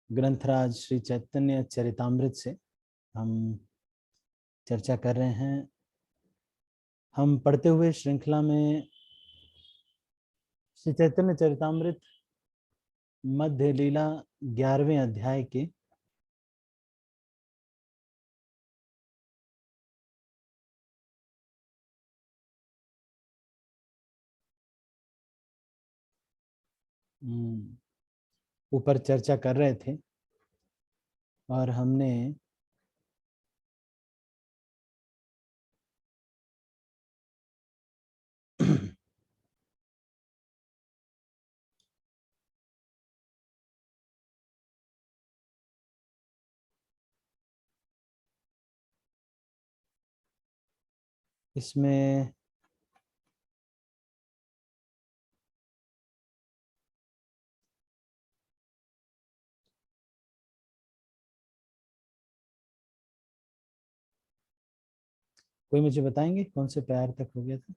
ग्रंथराज श्री चैतन्य चरितामृत से हम चर्चा कर रहे हैं। हम पढ़ते हुए श्रृंखला में श्री चैतन्य चरितामृत मध्य लीला 11वें अध्याय के ऊपर चर्चा कर रहे थे और हमने इसमें कोई मुझे बताएंगे कौन से प्यार तक हो गया था?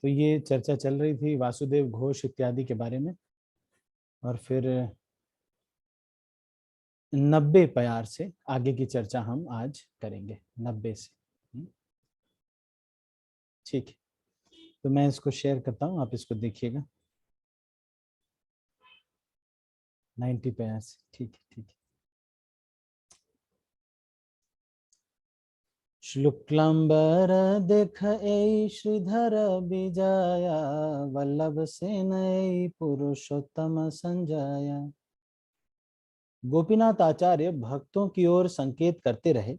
तो ये चर्चा चल रही थी वासुदेव घोष इत्यादि के बारे में, और फिर 90 प्यार से आगे की चर्चा हम आज करेंगे। 90 से ठीक है। तो मैं इसको शेयर करता हूँ, आप इसको देखिएगा। 90 प्यार से, ठीक है ठीक है। शुक्लांबर देख श्रीधर विजया, वल्लभ सेन पुरुषोत्तम संजया। गोपीनाथ आचार्य भक्तों की ओर संकेत करते रहे,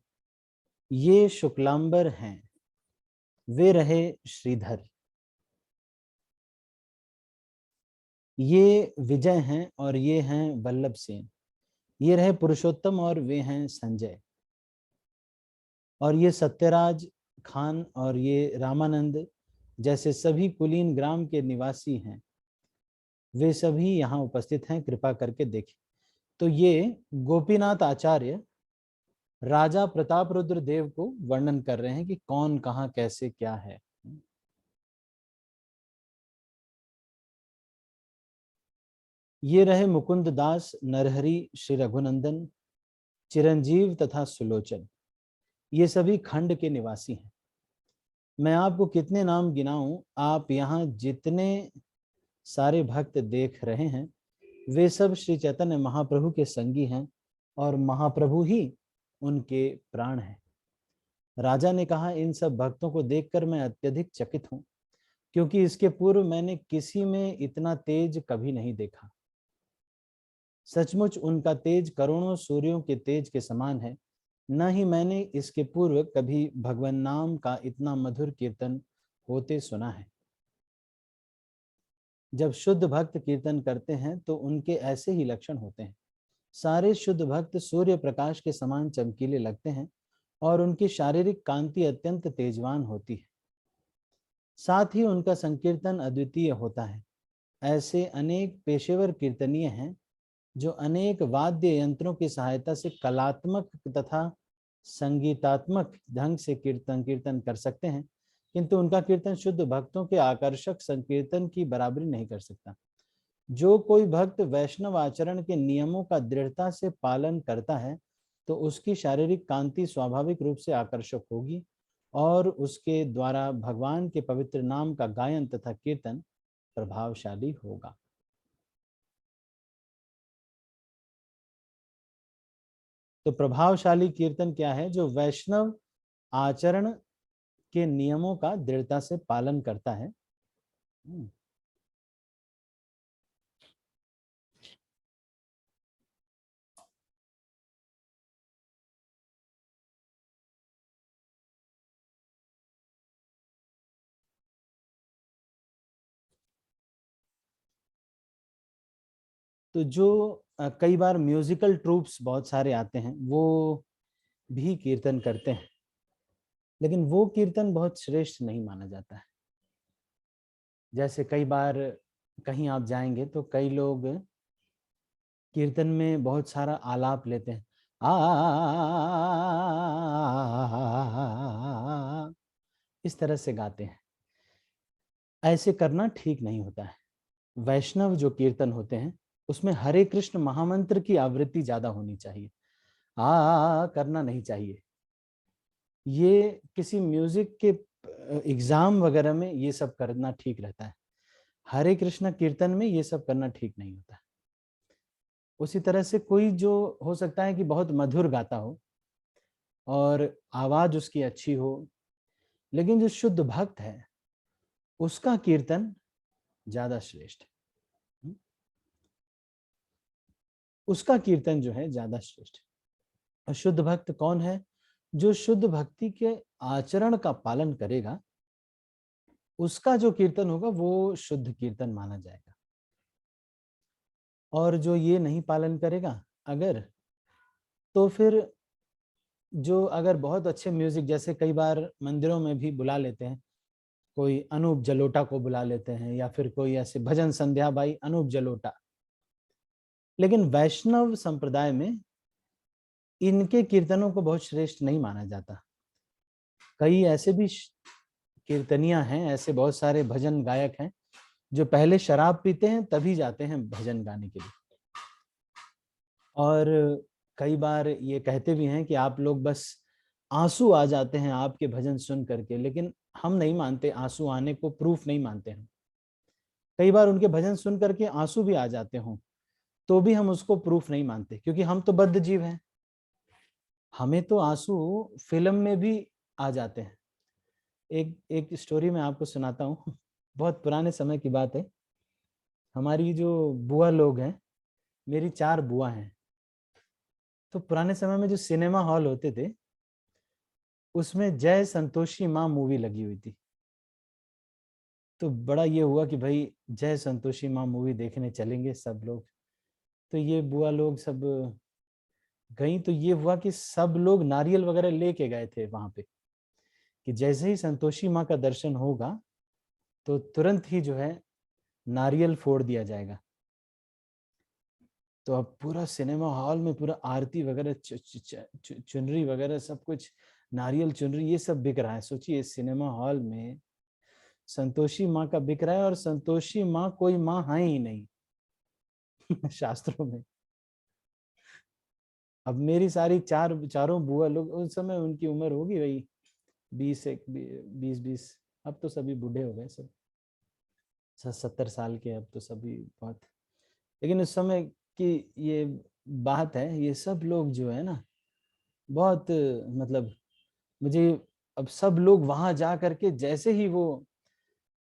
ये शुक्लांबर हैं, वे रहे श्रीधर, ये विजय हैं और ये हैं वल्लभ सेन, ये रहे पुरुषोत्तम और वे हैं संजय, और ये सत्यराज खान और ये रामानंद जैसे सभी कुलीन ग्राम के निवासी हैं, वे सभी यहाँ उपस्थित हैं, कृपा करके देखें। तो ये गोपीनाथ आचार्य राजा प्रताप रुद्र देव को वर्णन कर रहे हैं कि कौन कहाँ कैसे क्या है। ये रहे मुकुंद दास, नरहरि, श्री रघुनंदन, चिरंजीव तथा सुलोचन, ये सभी खंड के निवासी हैं। मैं आपको कितने नाम गिनाऊं, आप यहाँ जितने सारे भक्त देख रहे हैं वे सब श्री चैतन्य महाप्रभु के संगी हैं और महाप्रभु ही उनके प्राण हैं। राजा ने कहा, इन सब भक्तों को देखकर मैं अत्यधिक चकित हूं, क्योंकि इसके पूर्व मैंने किसी में इतना तेज कभी नहीं देखा। सचमुच उनका तेज करोड़ों सूर्यों के तेज के समान है। न ही मैंने इसके पूर्व कभी भगवान नाम का इतना मधुर कीर्तन होते सुना है। जब शुद्ध भक्त कीर्तन करते हैं तो उनके ऐसे ही लक्षण होते हैं। सारे शुद्ध भक्त सूर्य प्रकाश के समान चमकीले लगते हैं और उनकी शारीरिक कांति अत्यंत तेजवान होती है। साथ ही उनका संकीर्तन अद्वितीय होता है। ऐसे अनेक पेशेवर कीर्तनीय हैं जो अनेक वाद्य यंत्रों की सहायता से कलात्मक तथा संगीतात्मक ढंग से कीर्तन कर सकते हैं, किंतु उनका कीर्तन शुद्ध भक्तों के आकर्षक संकीर्तन की बराबरी नहीं कर सकता। जो कोई भक्त वैष्णव आचरण के नियमों का दृढ़ता से पालन करता है तो उसकी शारीरिक कांति स्वाभाविक रूप से आकर्षक होगी और उसके द्वारा भगवान के पवित्र नाम का गायन तथा कीर्तन प्रभावशाली होगा। तो प्रभावशाली कीर्तन क्या है? जो वैष्णव आचरण के नियमों का दृढ़ता से पालन करता है। तो जो कई बार म्यूजिकल ट्रूप्स बहुत सारे आते हैं वो भी कीर्तन करते हैं, लेकिन वो कीर्तन बहुत श्रेष्ठ नहीं माना जाता है। जैसे कई बार कहीं आप जाएंगे तो कई लोग कीर्तन में बहुत सारा आलाप लेते हैं, इस तरह से गाते हैं। ऐसे करना ठीक नहीं होता है। वैष्णव जो कीर्तन होते हैं उसमें हरे कृष्ण महामंत्र की आवृत्ति ज्यादा होनी चाहिए, करना नहीं चाहिए। ये किसी म्यूजिक के एग्जाम वगैरह में ये सब करना ठीक रहता है, हरे कृष्ण कीर्तन में ये सब करना ठीक नहीं होता है। उसी तरह से कोई जो हो सकता है कि बहुत मधुर गाता हो और आवाज उसकी अच्छी हो, लेकिन जो शुद्ध भक्त है उसका कीर्तन ज्यादा श्रेष्ठ है, उसका कीर्तन जो है ज्यादा श्रेष्ठ है। और शुद्ध भक्त कौन है? जो शुद्ध भक्ति के आचरण का पालन करेगा, उसका जो कीर्तन होगा वो शुद्ध कीर्तन माना जाएगा। और जो ये नहीं पालन करेगा अगर, तो फिर जो अगर बहुत अच्छे म्यूजिक, जैसे कई बार मंदिरों में भी बुला लेते हैं, कोई अनूप जलोटा को बुला लेते हैं, या फिर कोई ऐसे भजन संध्या बाई अनूप जलोटा, लेकिन वैष्णव संप्रदाय में इनके कीर्तनों को बहुत श्रेष्ठ नहीं माना जाता। कई ऐसे भी कीर्तनियां हैं, ऐसे बहुत सारे भजन गायक हैं जो पहले शराब पीते हैं तभी जाते हैं भजन गाने के लिए। और कई बार ये कहते भी हैं कि आप लोग बस आंसू आ जाते हैं आपके भजन सुन करके, लेकिन हम नहीं मानते आंसू आने को, प्रूफ नहीं मानते हैं। कई बार उनके भजन सुन करके आंसू भी आ जाते हों तो भी हम उसको प्रूफ नहीं मानते, क्योंकि हम तो बद्ध जीव हैं, हमें तो आंसू फिल्म में भी आ जाते हैं। एक एक स्टोरी मैं आपको सुनाता हूँ, बहुत पुराने समय की बात है। हमारी जो बुआ लोग हैं, मेरी 4 बुआ हैं, तो पुराने समय में जो सिनेमा हॉल होते थे उसमें जय संतोषी माँ मूवी लगी हुई थी। तो बड़ा ये हुआ कि भाई जय संतोषी माँ मूवी देखने चलेंगे सब लोग। तो ये बुआ लोग सब गई, तो ये हुआ कि सब लोग नारियल वगैरह लेके गए थे वहां पे, कि जैसे ही संतोषी माँ का दर्शन होगा तो तुरंत ही जो है नारियल फोड़ दिया जाएगा। तो अब पूरा सिनेमा हॉल में पूरा आरती वगैरह, चुनरी वगैरह सब कुछ, नारियल चुनरी ये सब बिक रहा है। सोचिए सिनेमा हॉल में संतोषी माँ का बिक रहा है, और संतोषी माँ कोई माँ है ही नहीं शास्त्रों में। अब मेरी सारी चारों बुआ लोग, उस समय उनकी उम्र होगी वही 20 अब तो सभी बूढ़े हो गए सब, 70 साल के अब तो सभी बहुत। लेकिन उस समय की ये बात है, ये सब लोग जो है ना बहुत, मतलब मुझे, अब सब लोग वहां जा करके, जैसे ही वो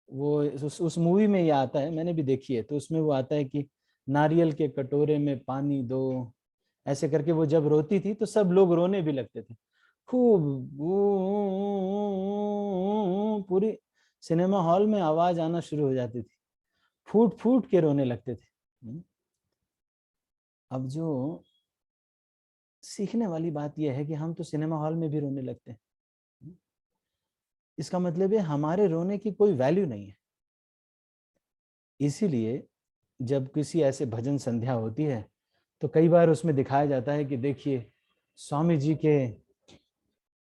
उस मूवी में ये आता है, मैंने भी देखी है, तो उसमें वो आता है कि नारियल के कटोरे में पानी दो, ऐसे करके वो जब रोती थी तो सब लोग रोने भी लगते थे खूब, पूरी सिनेमा हॉल में आवाज आना शुरू हो जाती थी, फूट फूट के रोने लगते थे। अब जो सीखने वाली बात यह है कि हम तो सिनेमा हॉल में भी रोने लगते हैं, इसका मतलब है हमारे रोने की कोई वैल्यू नहीं है। इसीलिए जब किसी ऐसे भजन संध्या होती है तो कई बार उसमें दिखाया जाता है कि देखिए स्वामी जी के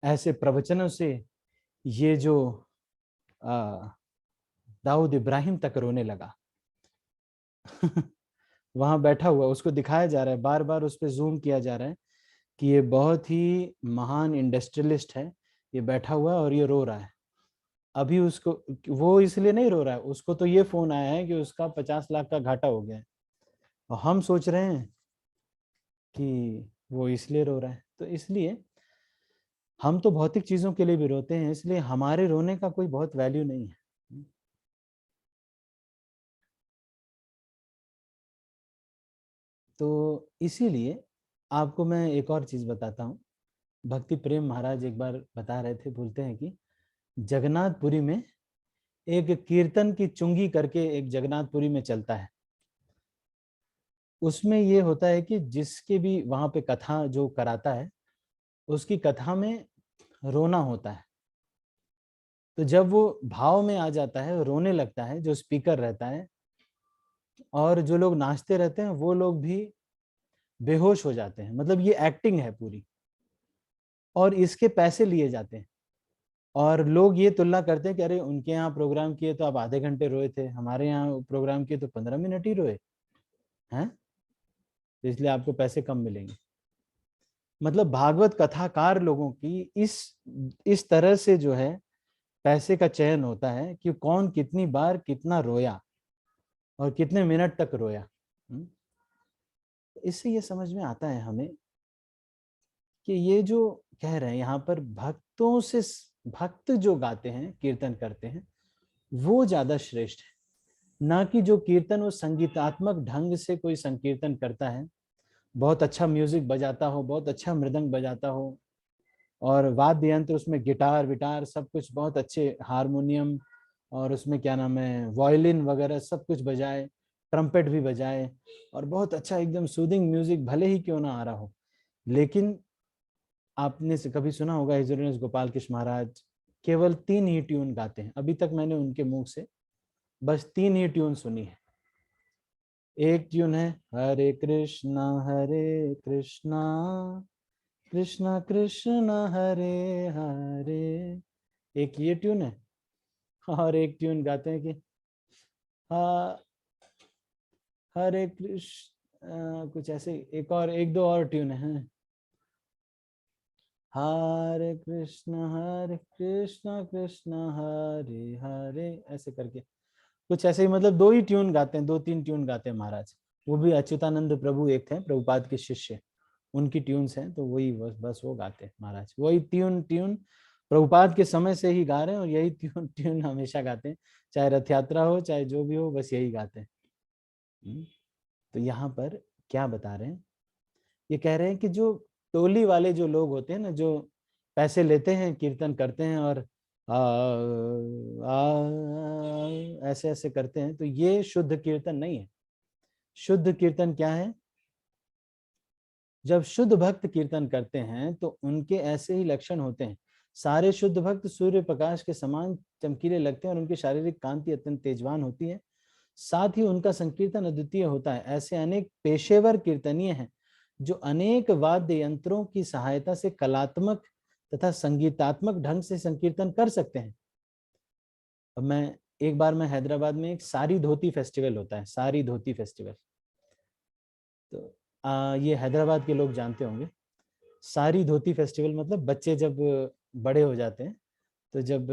ऐसे प्रवचनों से ये जो दाऊद इब्राहिम तक रोने लगा वहां बैठा हुआ उसको दिखाया जा रहा है, बार बार उस पर जूम किया जा रहा है कि ये बहुत ही महान इंडस्ट्रियलिस्ट है, ये बैठा हुआ है और ये रो रहा है। अभी उसको, वो इसलिए नहीं रो रहा है, उसको तो ये फोन आया है कि उसका 50 लाख का घाटा हो गया है, और हम सोच रहे हैं कि वो इसलिए रो रहा है। तो इसलिए हम तो भौतिक चीजों के लिए भी रोते हैं, इसलिए हमारे रोने का कोई बहुत वैल्यू नहीं है। तो इसीलिए आपको मैं एक और चीज बताता हूँ। भक्ति प्रेम महाराज एक बार बता रहे थे, बोलते हैं कि जगन्नाथपुरी में एक कीर्तन की चुंगी करके एक जगन्नाथपुरी में चलता है। उसमें ये होता है कि जिसके भी वहां पे कथा जो कराता है उसकी कथा में रोना होता है। तो जब वो भाव में आ जाता है, रोने लगता है, जो स्पीकर रहता है, और जो लोग नाचते रहते हैं वो लोग भी बेहोश हो जाते हैं। मतलब ये एक्टिंग है पूरी, और इसके पैसे लिए जाते हैं। और लोग ये तुलना करते हैं कि अरे उनके यहाँ प्रोग्राम किए तो आप आधे घंटे रोए थे, हमारे यहाँ प्रोग्राम किए तो 15 मिनट ही रोए हैं, तो इसलिए आपको पैसे कम मिलेंगे। मतलब भागवत कथाकार लोगों की इस तरह से जो है पैसे का चयन होता है कि कौन कितनी बार कितना रोया और कितने मिनट तक रोया। इससे ये समझ में आता है हमें कि ये जो कह रहे हैं यहाँ पर, भक्तों से, भक्त जो गाते हैं कीर्तन करते हैं वो ज्यादा श्रेष्ठ है, ना कि जो कीर्तन वो संगीतात्मक ढंग से कोई संकीर्तन करता है, बहुत अच्छा म्यूजिक बजाता हो, बहुत अच्छा मृदंग बजाता हो, और वाद्य यंत्र उसमें गिटार विटार सब कुछ बहुत अच्छे, हारमोनियम, और उसमें क्या नाम है वायलिन वगैरह सब कुछ बजाए, ट्रम्पेट भी बजाए, और बहुत अच्छा एकदम सूदिंग म्यूजिक भले ही क्यों ना आ रहा हो। लेकिन आपने से कभी सुना होगा हिज ऑनर गोपाल कृष्ण महाराज केवल 3 ही ट्यून गाते हैं। अभी तक मैंने उनके मुंह से बस 3 ही ट्यून सुनी है। एक ट्यून है हरे कृष्णा कृष्णा कृष्णा हरे हरे, एक ये ट्यून है। और एक ट्यून गाते हैं कि हाँ हरे कृष्ण, कुछ ऐसे एक और एक दो और ट्यून है, हरे कृष्ण कृष्ण हरे हरे, ऐसे करके कुछ ऐसे ही। मतलब 2 ही ट्यून गाते हैं, 2-3 ट्यून गाते हैं महाराज। वो भी अच्युतानंद प्रभु एक थे प्रभुपाद के शिष्य, उनकी ट्यून्स हैं, तो वही बस वो गाते हैं महाराज, वही ट्यून ट्यून प्रभुपाद के समय से ही गा रहे हैं, और यही ट्यून ट्यून हमेशा गाते हैं, चाहे रथ यात्रा हो चाहे जो भी हो, बस यही गाते हैं। तो यहाँ पर क्या बता रहे हैं, ये कह रहे हैं कि जो टोली वाले जो लोग होते हैं ना, जो पैसे लेते हैं कीर्तन करते हैं और ऐसे ऐसे करते हैं, तो ये शुद्ध कीर्तन नहीं है। शुद्ध कीर्तन क्या है? जब शुद्ध भक्त कीर्तन करते हैं तो उनके ऐसे ही लक्षण होते हैं। सारे शुद्ध भक्त सूर्य प्रकाश के समान चमकीले लगते हैं और उनकी शारीरिक कांति अत्यंत तेजवान होती है। साथ ही उनका संकीर्तन अद्वितीय होता है। ऐसे अनेक पेशेवर कीर्तनीय हैं जो अनेक वाद्य यंत्रों की सहायता से कलात्मक तथा संगीतात्मक ढंग से संकीर्तन कर सकते हैं। अब मैं हैदराबाद में एक सारी धोती फेस्टिवल होता है, सारी धोती फेस्टिवल, तो ये हैदराबाद के लोग जानते होंगे। सारी धोती फेस्टिवल मतलब बच्चे जब बड़े हो जाते हैं, तो जब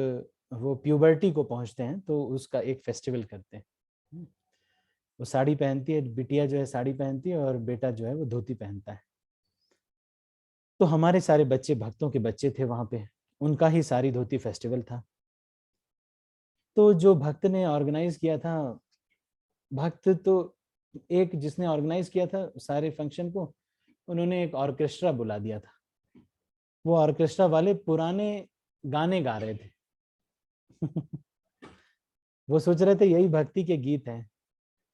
वो प्यूबर्टी को पहुंचते हैं तो उसका एक फेस्टिवल करते हैं। वो साड़ी पहनती है, बिटिया जो है साड़ी पहनती है और बेटा जो है वो धोती पहनता है। तो हमारे सारे बच्चे भक्तों के बच्चे थे वहां पे, उनका ही सारी धोती फेस्टिवल था। तो जो भक्त ने ऑर्गेनाइज किया था, भक्त तो एक जिसने ऑर्गेनाइज किया था सारे फंक्शन को, उन्होंने एक ऑर्केस्ट्रा बुला दिया था। वो ऑर्केस्ट्रा वाले पुराने गाने गा रहे थे। वो सोच रहे थे यही भक्ति के गीत हैं,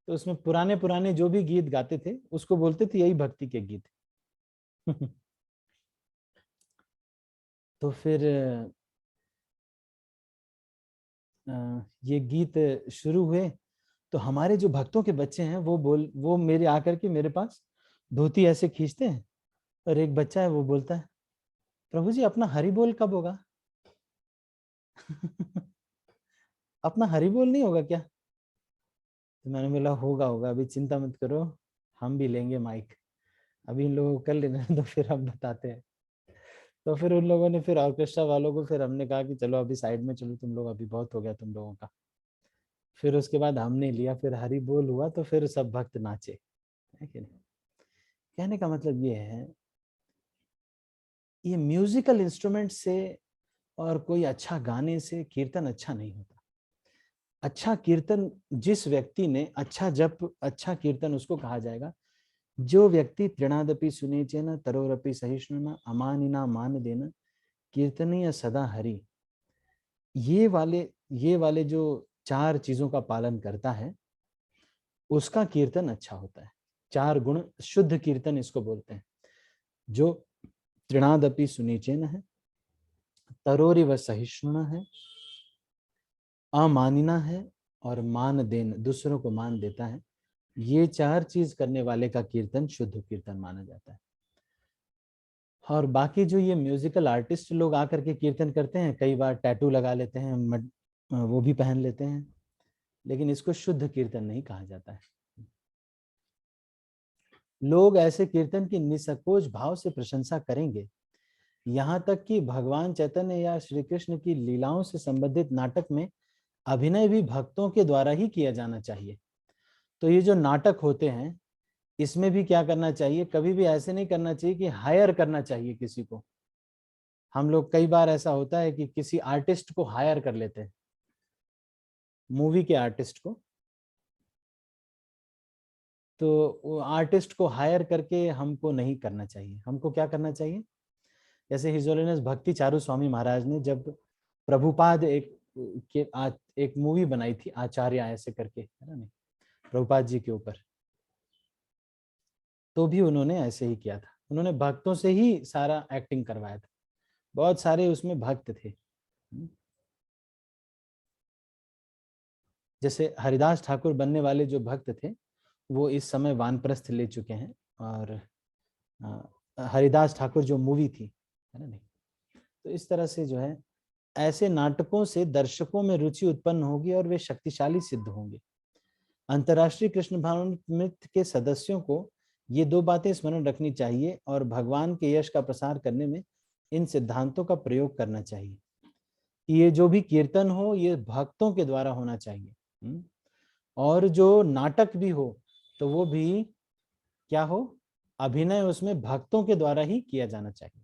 तो उसमें पुराने पुराने जो भी गीत गाते थे उसको बोलते थे यही भक्ति के गीत। तो फिर ये गीत शुरू हुए, तो हमारे जो भक्तों के बच्चे हैं वो मेरे आकर के मेरे पास धोती ऐसे खींचते हैं, और एक बच्चा है वो बोलता है, प्रभु जी अपना हरि बोल कब होगा? अपना हरि बोल नहीं होगा क्या? तो मैंने बोला होगा होगा, अभी चिंता मत करो, हम भी लेंगे माइक, अभी इन लोगों को कर लेना तो फिर हम बताते हैं। तो फिर उन लोगों ने, फिर ऑर्केस्ट्रा वालों को, फिर हमने कहा कि चलो अभी साइड में चलो तुम लोग, अभी बहुत हो गया तुम लोगों का। फिर उसके बाद हमने लिया, फिर हरि बोल हुआ, तो फिर सब भक्त नाचे, है कि नहीं? कहने का मतलब ये है, ये म्यूजिकल इंस्ट्रूमेंट से और कोई अच्छा गाने से कीर्तन अच्छा नहीं होता। अच्छा कीर्तन जिस व्यक्ति ने अच्छा जप, अच्छा कीर्तन उसको कहा जाएगा जो व्यक्ति तृणादपि सुनेचेन तरोरपि सहिष्णुना अमानिना मान देना कीर्तनीय सदा हरि, ये वाले जो 4 चीजों का पालन करता है उसका कीर्तन अच्छा होता है। 4 गुण शुद्ध कीर्तन इसको बोलते हैं। जो तृणादपि सुनीचेन है, तरोरिव सहिष्णुना है, अमानिना है, और मान देन दूसरों को मान देता है, ये 4 चीज करने वाले का कीर्तन शुद्ध कीर्तन माना जाता है। और बाकी जो ये म्यूजिकल आर्टिस्ट लोग आकर के कीर्तन करते हैं, कई बार टैटू लगा लेते हैं, वो भी पहन लेते हैं, लेकिन इसको शुद्ध कीर्तन नहीं कहा जाता है। लोग ऐसे कीर्तन की निसंकोच भाव से प्रशंसा करेंगे, यहाँ तक कि भगवान चैतन्य या श्री कृष्ण की लीलाओं से संबंधित नाटक में अभिनय भी भक्तों के द्वारा ही किया जाना चाहिए। तो ये जो नाटक होते हैं, इसमें भी क्या करना चाहिए, कभी भी ऐसे नहीं करना चाहिए कि हायर करना चाहिए किसी को। हम लोग कई बार ऐसा होता है कि किसी आर्टिस्ट को हायर कर लेते हैं, मूवी के आर्टिस्ट को, तो वो आर्टिस्ट को हायर करके हमको नहीं करना चाहिए। हमको क्या करना चाहिए, जैसे हिज होलीनेस भक्ति चारू स्वामी महाराज ने जब प्रभुपाद एक मूवी बनाई थी आचार्य ऐसे करके, है ना, नहीं, प्रभुपाद जी के ऊपर, तो भी उन्होंने ऐसे ही किया था। उन्होंने भक्तों से ही सारा एक्टिंग करवाया था, बहुत सारे उसमें भक्त थे। जैसे हरिदास ठाकुर बनने वाले जो भक्त थे, वो इस समय वानप्रस्थ ले चुके हैं। और हरिदास ठाकुर जो मूवी थी, है ना, नहीं, तो इस तरह से जो है ऐसे नाटकों से दर्शकों में रुचि उत्पन्न होगी और वे शक्तिशाली सिद्ध होंगे। अंतर्राष्ट्रीय कृष्ण भावनामृत के सदस्यों को ये 2 बातें स्मरण रखनी चाहिए और भगवान के यश का प्रसार करने में इन सिद्धांतों का प्रयोग करना चाहिए। ये जो भी कीर्तन हो, ये भक्तों के द्वारा होना चाहिए, और जो नाटक भी हो तो वो भी क्या हो, अभिनय उसमें भक्तों के द्वारा ही किया जाना चाहिए।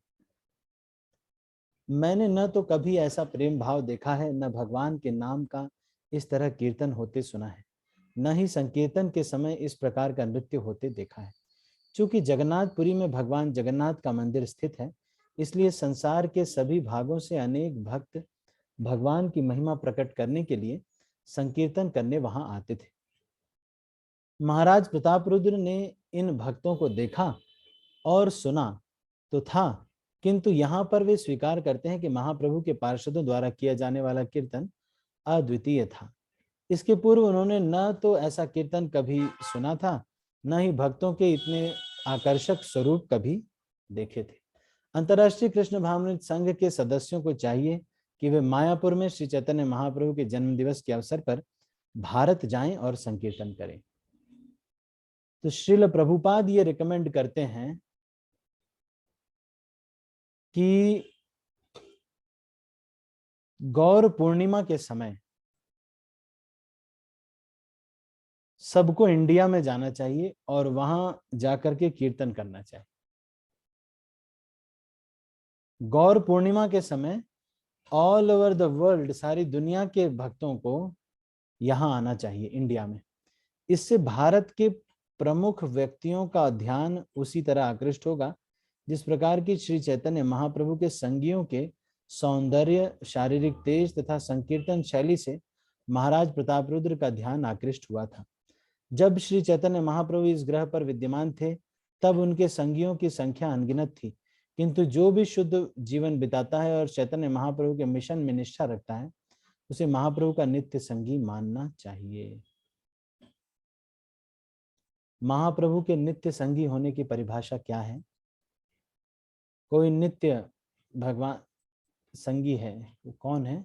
मैंने न तो कभी ऐसा प्रेम भाव देखा है, न भगवान के नाम का इस तरह कीर्तन होते सुना है, न ही संकीर्तन के समय इस प्रकार का नृत्य होते देखा है। चूंकि जगन्नाथपुरी में भगवान जगन्नाथ का मंदिर स्थित है, इसलिए संसार के सभी भागों से अनेक भक्त भगवान की महिमा प्रकट करने के लिए संकीर्तन करने वहां आते थे। महाराज प्रताप रुद्र ने इन भक्तों को देखा और सुना तो था, किंतु यहाँ पर वे स्वीकार करते हैं कि महाप्रभु के पार्षदों द्वारा किया जाने वाला कीर्तन अद्वितीय था। इसके पूर्व उन्होंने न तो ऐसा कीर्तन कभी सुना था, न ही भक्तों के इतने आकर्षक स्वरूप कभी देखे थे। अंतर्राष्ट्रीय कृष्ण भावनामृत संघ के सदस्यों को चाहिए कि वे मायापुर में श्री चैतन्य महाप्रभु के जन्म दिवस के अवसर पर भारत जाएं और संकीर्तन करें। तो श्रील प्रभुपाद ये रिकमेंड करते हैं कि गौर पूर्णिमा के समय सबको इंडिया में जाना चाहिए और वहां जाकर के कीर्तन करना चाहिए। गौर पूर्णिमा के समय ऑल ओवर द वर्ल्ड, सारी दुनिया के भक्तों को यहां आना चाहिए इंडिया में। इससे भारत के प्रमुख व्यक्तियों का ध्यान उसी तरह आकृष्ट होगा जिस प्रकार की श्री चैतन्य महाप्रभु के संगियों के सौंदर्य, शारीरिक तेज तथा संकीर्तन शैली से महाराज प्रताप रुद्र का ध्यान आकृष्ट हुआ था। जब श्री चैतन्य महाप्रभु इस ग्रह पर विद्यमान थे, तब उनके संगियों की संख्या अनगिनत थी, किंतु जो भी शुद्ध जीवन बिताता है और चैतन्य महाप्रभु के मिशन में निष्ठा रखता है, उसे महाप्रभु का नित्य संगी मानना चाहिए। महाप्रभु के नित्य संगी होने की परिभाषा क्या है? कोई नित्य भगवान संगी है, वो कौन है?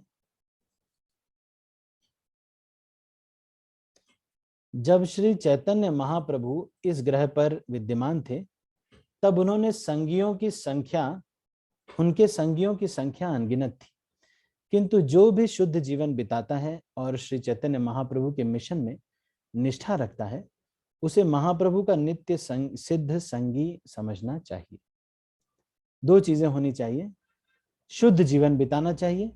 जब श्री चैतन्य महाप्रभु इस ग्रह पर विद्यमान थे, तब उन्होंने संगियों की संख्या, उनके संगियों की संख्या अनगिनत थी, किंतु जो भी शुद्ध जीवन बिताता है और श्री चैतन्य महाप्रभु के मिशन में निष्ठा रखता है, उसे महाप्रभु का नित्य सिद्ध संगी समझना चाहिए। 2 चीजें होनी चाहिए, शुद्ध जीवन बिताना चाहिए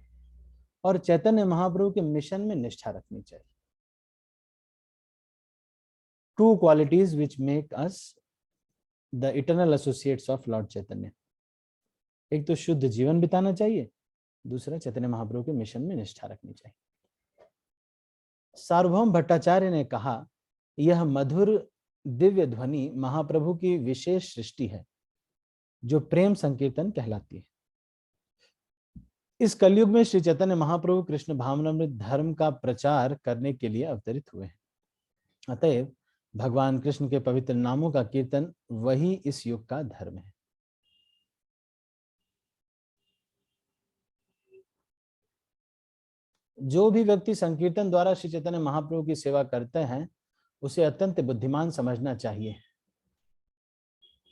और चैतन्य महाप्रभु के मिशन में निष्ठा रखनी चाहिए। 2 qualities which make us the eternal associates of Lord Chaitanya. एक तो शुद्ध जीवन बिताना चाहिए, दूसरा चैतन्य महाप्रभु के मिशन में निष्ठा रखनी चाहिए। सार्वभौम भट्टाचार्य ने कहा, यह मधुर दिव्य ध्वनि महाप्रभु की विशेष सृष्टि है जो प्रेम संकीर्तन कहलाती है। इस कलयुग में श्री चैतन्य महाप्रभु कृष्ण भावनामृत धर्म का प्रचार करने के लिए अवतरित हुए हैं। अतएव भगवान कृष्ण के पवित्र नामों का कीर्तन वही इस युग का धर्म है। जो भी व्यक्ति संकीर्तन द्वारा श्री चैतन्य महाप्रभु की सेवा करते हैं उसे अत्यंत बुद्धिमान समझना चाहिए।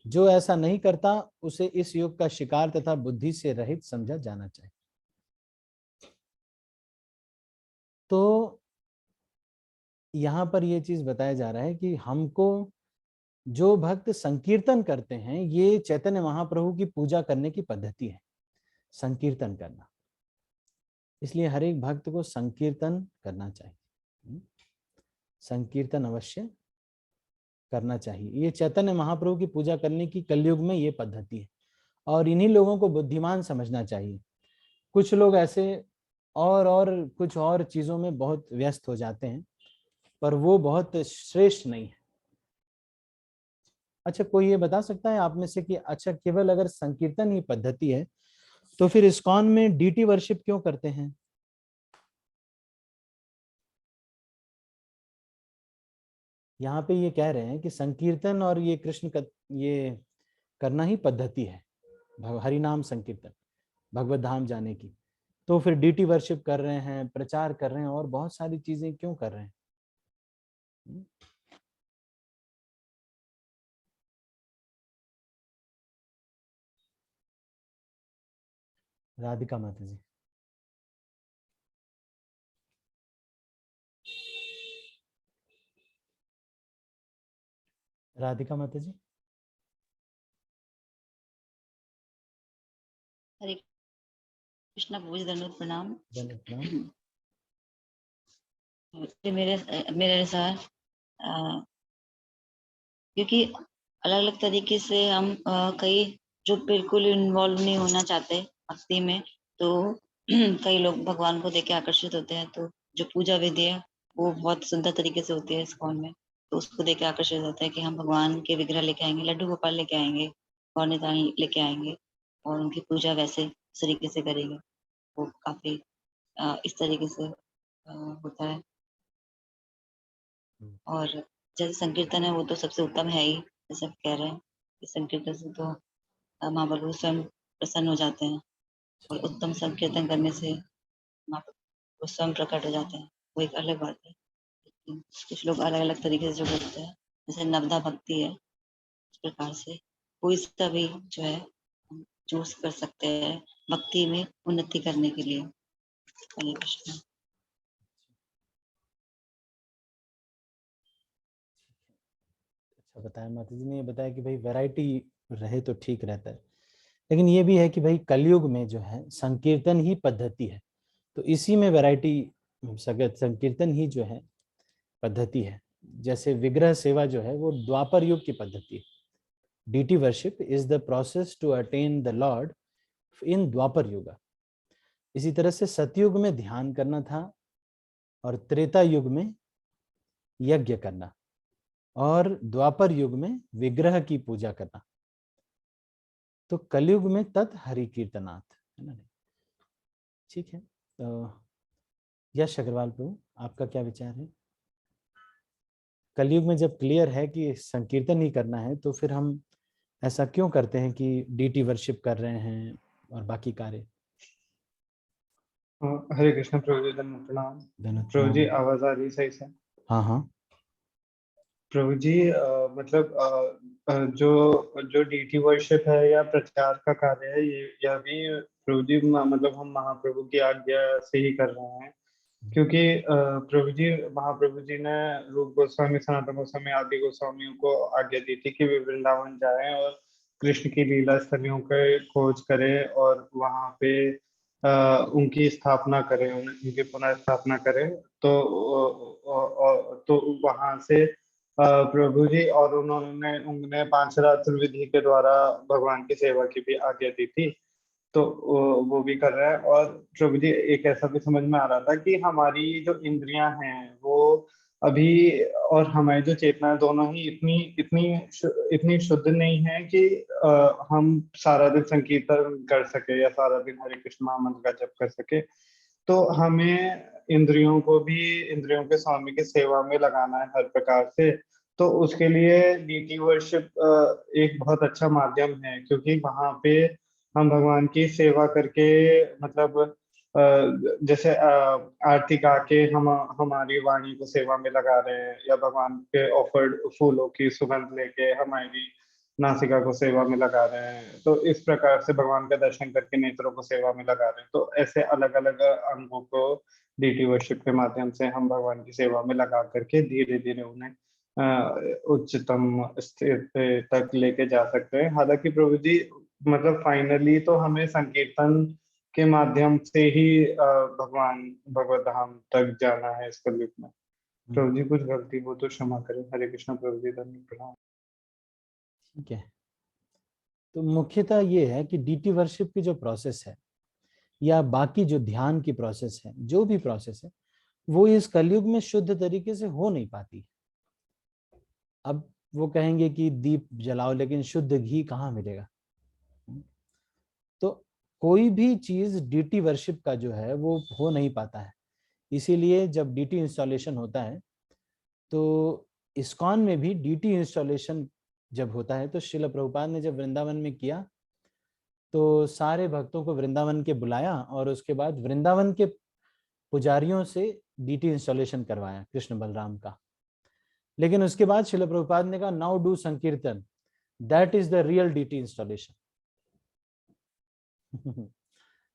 जो ऐसा नहीं करता उसे इस युग का शिकार तथा बुद्धि से रहित समझा जाना चाहिए। तो यहां पर यह चीज बताया जा रहा है कि हमको जो भक्त संकीर्तन करते हैं, ये चैतन्य महाप्रभु की पूजा करने की पद्धति है, संकीर्तन करना। इसलिए हर एक भक्त को संकीर्तन करना चाहिए, संकीर्तन अवश्य करना चाहिए। ये चैतन्य महाप्रभु की पूजा करने की कलयुग में ये पद्धति है और इन्हीं लोगों को बुद्धिमान समझना चाहिए। कुछ लोग ऐसे और कुछ और चीजों में बहुत व्यस्त हो जाते हैं, पर वो बहुत श्रेष्ठ नहीं है। अच्छा, कोई ये बता सकता है आप में से कि अच्छा, केवल अगर संकीर्तन ही पद्धति है तो फिर इस्कॉन में डीटी वर्शिप क्यों करते हैं? यहाँ पे ये कह रहे हैं कि संकीर्तन और ये कृष्ण का ये करना ही पद्धति है, हरि नाम संकीर्तन, भगवत धाम जाने की। तो फिर डीटी वर्शिप कर रहे हैं, प्रचार कर रहे हैं और बहुत सारी चीजें क्यों कर रहे हैं? राधिका माता जी। राधिका माता जी। हरे कृष्णा पूज दंडवत प्रणाम। धन्यवाद प्रणाम। मेरे मेरे अनुसार क्योंकि अलग अलग तरीके से हम कई जो बिल्कुल इन्वॉल्व नहीं होना चाहते भक्ति में, तो कई लोग भगवान को देख के आकर्षित होते हैं। तो जो पूजा विधि है वो बहुत सुंदर तरीके से होती है इस्कॉन में, तो उसको देख के आकर्षित होते हैं कि हम भगवान के विग्रह लेके आएंगे, लड्डू गोपाल लेके आएंगे, और नितान लेके आएंगे और उनकी पूजा वैसे इस तरीके से करेंगे। वो काफी इस तरीके से होता है। और जैसे संकीर्तन है वो तो सबसे उत्तम है ही, जैसे आप कह रहे हैं कि संकीर्तन से तो महाप्रभु स्वयं प्रसन्न हो जाते हैं, और उत्तम संकीर्तन करने से महाप्रभु स्वयं प्रकट हो जाते हैं, वो एक अलग बात है। लेकिन कुछ लोग अलग अलग तरीके से जो करते हैं, जैसे नवदा भक्ति है, इस प्रकार से कोई सा भी जो है चूज कर सकते हैं भक्ति में उन्नति करने के लिए। हरे कृष्ण। अच्छा बताया माता जी ने, ये बताया कि भाई वैरायटी रहे तो ठीक रहता है, लेकिन ये भी है कि भाई कलयुग में जो है संकीर्तन ही पद्धति है, तो इसी में वैरायटी, संकीर्तन ही जो है पद्धति है। जैसे विग्रह सेवा जो है वो द्वापर युग की पद्धति है। Deity worship is the process to attain the lord in Dvapara Yuga. इसी तरह से सतयुग में ध्यान करना था और त्रेता युग में यज्ञ करना और द्वापर युग में विग्रह की पूजा करना। तो कलयुग में तत् हरि कीर्तनाथ, है ना? ठीक है, तो यश अग्रवाल प्रभु आपका क्या विचार है? कलयुग में जब क्लियर है कि संकीर्तन ही करना है, तो फिर हम ऐसा क्यों करते हैं कि डीटी वर्शिप कर रहे हैं और बाकी कार्य? हरे कृष्ण प्रभु जी, धन्यवाद प्रणाम। धन्यवाद प्रभु जी प्रणाम। आवाज आ रही सही से? हाँ हाँ। प्रभु जी मतलब जो जो डीटी वर्शिप है या प्रचार का कार्य है, ये यह भी प्रभु जी मतलब हम महाप्रभु की आज्ञा से ही कर रहे हैं। क्योंकि प्रभु जी महाप्रभु जी ने रूप गोस्वामी, सनातन गोस्वामी आदि गोस्वामियों को आज्ञा दी थी कि वे वृंदावन जाएं और कृष्ण की लीला स्थलियों के खोज करें और वहां पे उनकी स्थापना करें, उनकी पुनः स्थापना करें। तो तो वहां से प्रभु जी और उन्होंने उन्हें पांचरात्र विधि के द्वारा भगवान की सेवा की भी आज्ञा दी थी। तो वो भी कर रहा है। और प्रभु जी एक ऐसा भी समझ में आ रहा था कि हमारी जो इंद्रियां हैं वो अभी, और हमारी जो चेतना है, दोनों ही इतनी इतनी इतनी शुद्ध नहीं है कि हम सारा दिन संकीर्तन कर सके या सारा दिन हरे कृष्ण महामंत्र का जप कर सके। तो हमें इंद्रियों को भी इंद्रियों के स्वामी की सेवा में लगाना है हर प्रकार से। तो उसके लिए डीटी वर्शिप एक बहुत अच्छा माध्यम है, क्योंकि वहाँ पे हम भगवान की सेवा करके, मतलब जैसे आरती गा के हम हमारी वाणी को सेवा में लगा रहे हैं, या भगवान के ऑफर्ड फूलों की सुगंध लेके हमारी नासिका को सेवा में लगा रहे हैं, तो इस प्रकार से भगवान का दर्शन करके नेत्रों को सेवा में लगा रहे हैं। तो ऐसे अलग अलग अंगों को डीटी वर्शिप के माध्यम से हम भगवान की सेवा में लगा करके धीरे धीरे उन्हें उच्चतम स्थिति तक लेके जा सकते हैं। हालांकि प्रभु जी, मतलब फाइनली तो हमें संकीर्तन के माध्यम से ही भगवान भगवत धाम तक जाना है इस कलयुग में। प्रभु जी, कुछ गलती हो तो क्षमा करें। हरे कृष्ण प्रभु जी, धन्यवाद, प्रणाम। ठीक है, तो मुख्यतः ये है कि डीटी वर्शिप की जो प्रोसेस है या बाकी जो ध्यान की प्रोसेस है, जो भी प्रोसेस है, वो इस कलयुग में शुद्ध तरीके से हो नहीं पाती। अब वो कहेंगे कि दीप जलाओ, लेकिन शुद्ध घी कहाँ मिलेगा? तो कोई भी चीज डीटी वर्शिप का जो है वो हो नहीं पाता है। इसीलिए जब डीटी इंस्टॉलेशन होता है, तो इस्कॉन में भी डीटी इंस्टॉलेशन जब होता है, तो श्रील प्रभुपाद ने जब वृंदावन में किया, तो सारे भक्तों को वृंदावन के बुलाया और उसके बाद वृंदावन के पुजारियों से डीटी इंस्टॉलेशन करवाया कृष्ण बलराम का। लेकिन उसके बाद श्रील प्रभुपाद ने कहा, now do sankirtan, that is the real deity installation.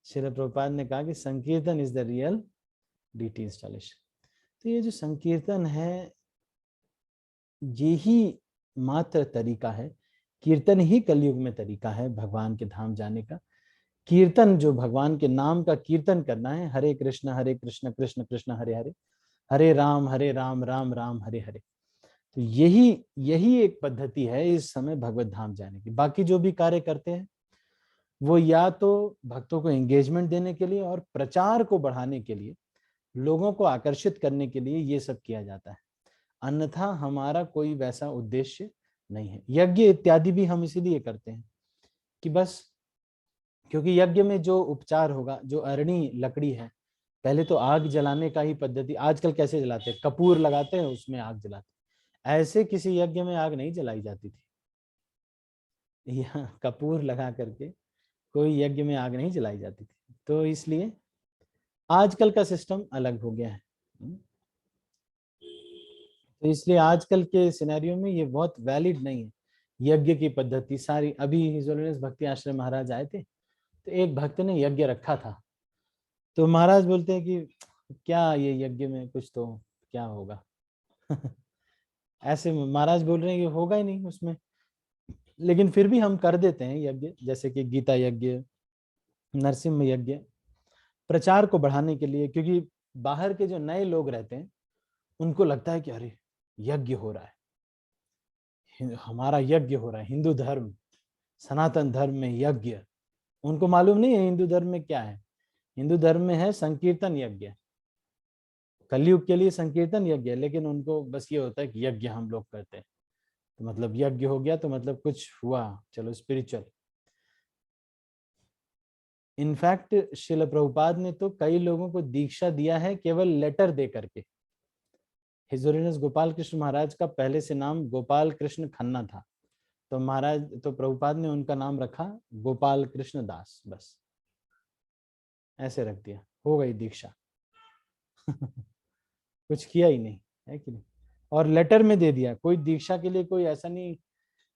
Srila Prabhupada ने कहा कि sankirtan is the real deity installation. तो ये जो संकीर्तन है, यही मात्र तरीका है, कीर्तन ही कलयुग में तरीका है भगवान के धाम जाने का। कीर्तन जो भगवान के नाम का कीर्तन करना है, हरे कृष्ण कृष्ण कृष्ण हरे हरे, हरे राम राम राम हरे हरे। तो यही यही एक पद्धति है इस समय भगवत धाम जाने की। बाकी जो भी कार्य करते हैं वो या तो भक्तों को एंगेजमेंट देने के लिए और प्रचार को बढ़ाने के लिए, लोगों को आकर्षित करने के लिए ये सब किया जाता है, अन्यथा हमारा कोई वैसा उद्देश्य नहीं है। यज्ञ इत्यादि भी हम इसीलिए करते हैं कि बस, क्योंकि यज्ञ में जो उपचार होगा, जो अरणी लकड़ी है, पहले तो आग जलाने का ही पद्धति, आजकल कैसे जलाते हैं, कपूर लगाते हैं उसमें आग जलाते हैं, ऐसे किसी यज्ञ में आग नहीं जलाई जाती थी। यहाँ कपूर लगा करके कोई यज्ञ में आग नहीं जलाई जाती थी। तो इसलिए आजकल का सिस्टम अलग हो गया है। तो इसलिए आजकल के सिनेरियो में ये बहुत वैलिड नहीं है यज्ञ की पद्धति सारी। अभी हिज होलिनेस भक्ति आश्रम महाराज आए थे, तो एक भक्त ने यज्ञ रखा था, तो महाराज बोलते हैं कि क्या ये यज्ञ में कुछ तो क्या होगा? ऐसे महाराज बोल रहे हैं कि होगा ही नहीं उसमें, लेकिन फिर भी हम कर देते हैं यज्ञ, जैसे कि गीता यज्ञ, नरसिम्ह यज्ञ, प्रचार को बढ़ाने के लिए। क्योंकि बाहर के जो नए लोग रहते हैं उनको लगता है कि अरे यज्ञ हो रहा है, हमारा यज्ञ हो रहा है, हिंदू धर्म सनातन धर्म में यज्ञ। उनको मालूम नहीं है हिंदू धर्म में क्या है। हिंदू धर्म में है संकीर्तन यज्ञ, कलयुग के लिए संकीर्तन यज्ञ, लेकिन उनको बस ये होता है कि यज्ञ हम लोग करते हैं, तो मतलब यज्ञ हो गया तो मतलब कुछ हुआ, चलो स्पिरिचुअल। इनफैक्ट श्रील प्रभुपाद ने तो कई लोगों को दीक्षा दिया है केवल लेटर दे करके। हिज होलिनेस गोपाल कृष्ण महाराज का पहले से नाम गोपाल कृष्ण खन्ना था, तो महाराज तो प्रभुपाद ने उनका नाम रखा गोपाल कृष्ण दास, बस ऐसे रख दिया, हो गई दीक्षा। कुछ किया ही नहीं है कि नहीं, और लेटर में दे दिया। कोई दीक्षा के लिए कोई ऐसा नहीं,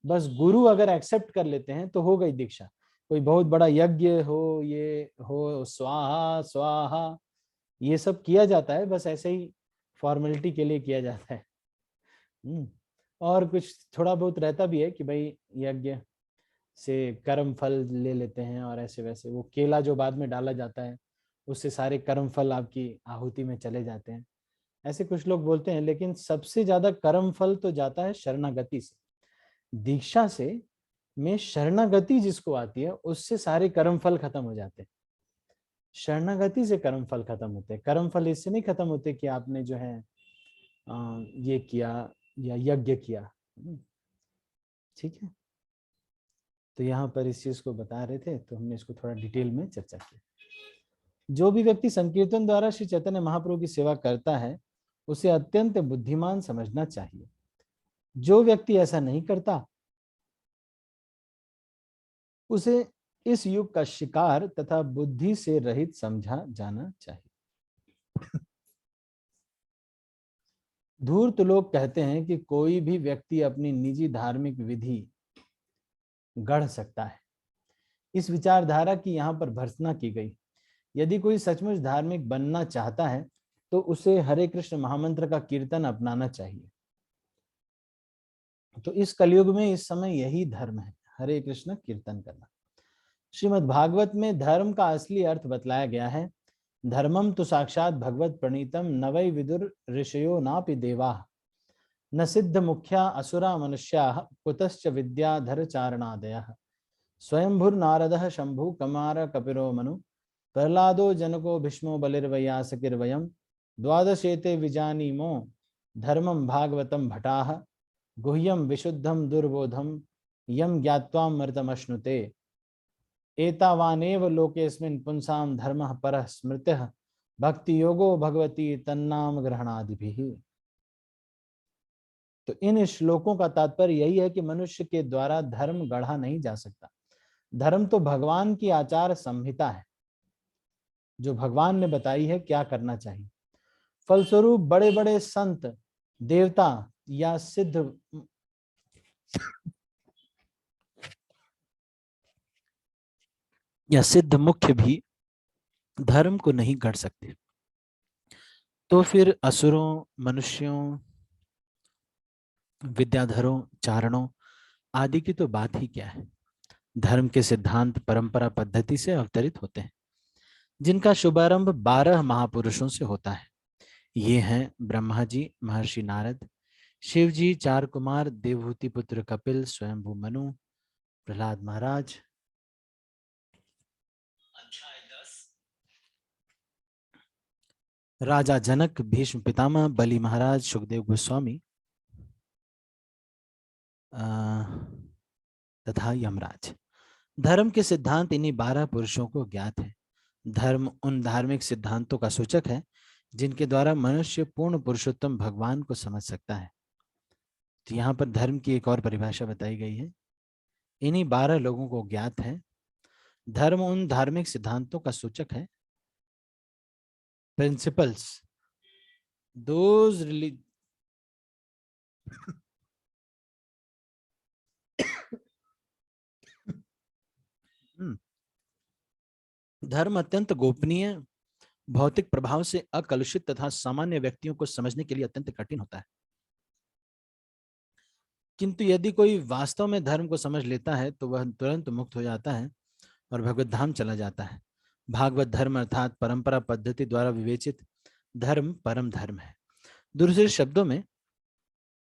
बस गुरु अगर एक्सेप्ट कर लेते हैं तो हो गई दीक्षा। कोई बहुत बड़ा यज्ञ हो, ये हो स्वाहा स्वाहा, ये सब किया जाता है बस ऐसे ही फॉर्मेलिटी के लिए किया जाता है। और कुछ थोड़ा बहुत रहता भी है कि भाई यज्ञ से कर्म फल ले लेते हैं, और ऐसे वैसे वो केला जो बाद में डाला जाता है उससे सारे कर्म फल आपकी आहुति में चले जाते हैं, ऐसे कुछ लोग बोलते हैं। लेकिन सबसे ज्यादा कर्म फल तो जाता है शरणागति से। दीक्षा से में शरणागति जिसको आती है उससे सारे कर्म फल खत्म हो जाते हैं। शरणागति से कर्म फल खत्म होते हैं। कर्म फल इससे नहीं खत्म होते कि आपने जो है ये किया या यज्ञ किया। ठीक है, तो यहाँ पर इस चीज को बता रहे थे, तो हमने इसको थोड़ा डिटेल में चर्चा की। जो भी व्यक्ति संकीर्तन द्वारा श्री चैतन्य महाप्रभु की सेवा करता है उसे अत्यंत बुद्धिमान समझना चाहिए। जो व्यक्ति ऐसा नहीं करता उसे इस युग का शिकार तथा बुद्धि से रहित समझा जाना चाहिए। धूर्त लोग कहते हैं कि कोई भी व्यक्ति अपनी निजी धार्मिक विधि गढ़ सकता है। इस विचारधारा की यहाँ पर भर्त्सना की गई। यदि कोई सचमुच धार्मिक बनना चाहता है तो उसे हरे कृष्ण महामंत्र का कीर्तन अपनाना चाहिए। तो इस कलयुग में इस समय यही धर्म है, हरे कृष्ण कीर्तन करना। श्रीमद् भागवत में धर्म का असली अर्थ बतलाया गया है। धर्मम तो साक्षात भगवत प्रणीतम न वै विदुर ऋषयो नापि देवाः न सिद्ध मुख्या असुरा मनुष्याः कुतश्च विद्याधर चारणादयः स्वयंभुर नारदः शंभु कमार कपिरो मनु प्रहलादो जनको भीष्मो बलिर्वयासकिर्वयम् द्वादशेते विजानीमो धर्मं भागवतं भटाः गुह्यं विशुद्धं दुर्बोधं यं ज्ञात्वामृतमश्नुते एतावानेव लोकेस्मिन् पुंसां धर्मः परः स्मृतः भक्ति योगो भगवती तन्नाम ग्रहणादिभिः। तो इन श्लोकों का तात्पर्य यही है कि मनुष्य के द्वारा धर्म गढ़ा नहीं जा सकता। धर्म तो भगवान की आचार संहिता है जो भगवान ने बताई है क्या करना चाहिए। फलस्वरूप बड़े बड़े संत, देवता या सिद्ध मुख्य भी धर्म को नहीं गढ़ सकते। तो फिर असुरों, मनुष्यों, विद्याधरों, चारणों आदि की तो बात ही क्या है। धर्म के सिद्धांत परंपरा पद्धति से अवतरित होते हैं जिनका शुभारंभ 12 महापुरुषों से होता है। ये हैं ब्रह्मा जी, महर्षि नारद, शिव जी, चार कुमार, देवहूति पुत्र कपिल, स्वयंभू मनु, प्रहलाद महाराज, राजा जनक, भीष्म पितामह, बलि महाराज, सुखदेव गोस्वामी तथा यमराज। धर्म के सिद्धांत इन्हीं 12 पुरुषों को ज्ञात है। धर्म उन धार्मिक सिद्धांतों का सूचक है जिनके द्वारा मनुष्य पूर्ण पुरुषोत्तम भगवान को समझ सकता है। तो यहाँ पर धर्म की एक और परिभाषा बताई गई है, इन्हीं 12 लोगों को ज्ञात है। धर्म उन धार्मिक सिद्धांतों का सूचक है, प्रिंसिपल्स, दोज धर्म अत्यंत गोपनीय, भौतिक प्रभाव से अकलुषित तथा सामान्य व्यक्तियों को समझने के लिए अत्यंत कठिन होता है। किंतु यदि कोई वास्तव में धर्म को समझ लेता है तो वह तुरंत मुक्त हो जाता है और भगवत धाम चला जाता है। भागवत धर्म अर्थात परंपरा पद्धति द्वारा विवेचित धर्म परम धर्म है। दूसरे शब्दों में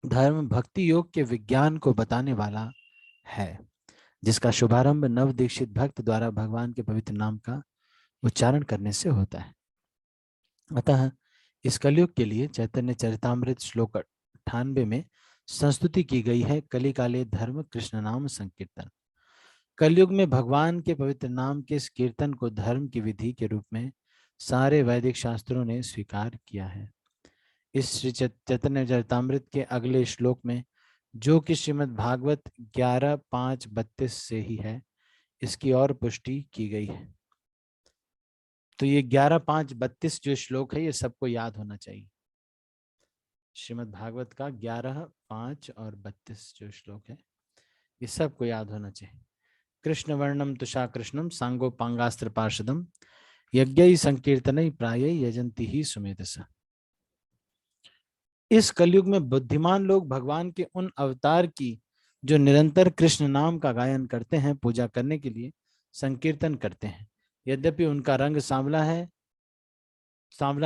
धर्म भक्ति योग के विज्ञान को बताने वाला है जिसका शुभारंभ नव दीक्षित भक्त द्वारा भगवान के पवित्र नाम का उच्चारण करने से होता है। अतः इस कलयुग के लिए चैतन्य चरितामृत श्लोक 98 में संस्तुति की गई है, कली काले धर्म कृष्ण नाम संकीर्तन। कलयुग में भगवान के पवित्र नाम के इस कीर्तन को धर्म की विधि के रूप में सारे वैदिक शास्त्रों ने स्वीकार किया है। इस श्री चैतन्य चरितामृत के अगले श्लोक में, जो कि श्रीमद् भागवत 11.5.32 से ही है, इसकी और पुष्टि की गई है। तो ये 11.5.32 जो श्लोक है ये सबको याद होना चाहिए। श्रीमद् भागवत का 11.5 और 32 जो श्लोक है ये सबको याद होना चाहिए। कृष्ण वर्णम तुषा कृष्णम सांगोपांगास्त्र पार्षदम यज्ञ संकीर्तन प्राय यजंती ही सुमेधसा। इस कलयुग में बुद्धिमान लोग भगवान के उन अवतार की जो निरंतर कृष्ण नाम का गायन करते हैं, पूजा करने के लिए संकीर्तन करते हैं। यद्यपि उनका रंग सांवला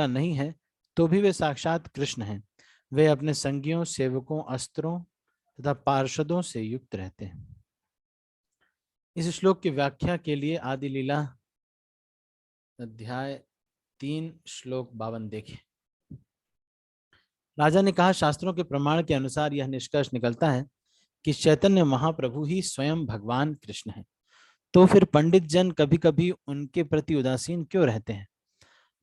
नहीं है तो भी वे साक्षात कृष्ण हैं। वे अपने संगियों, सेवकों, अस्त्रों तथा पार्षदों से युक्त रहते हैं। इस श्लोक की व्याख्या के लिए आदि लीला अध्याय 3 श्लोक 52 देखें। राजा ने कहा, शास्त्रों के प्रमाण के अनुसार यह निष्कर्ष निकलता है कि चैतन्य महाप्रभु ही स्वयं भगवान कृष्ण हैं। तो फिर पंडित जन कभी कभी उनके प्रति उदासीन क्यों रहते हैं?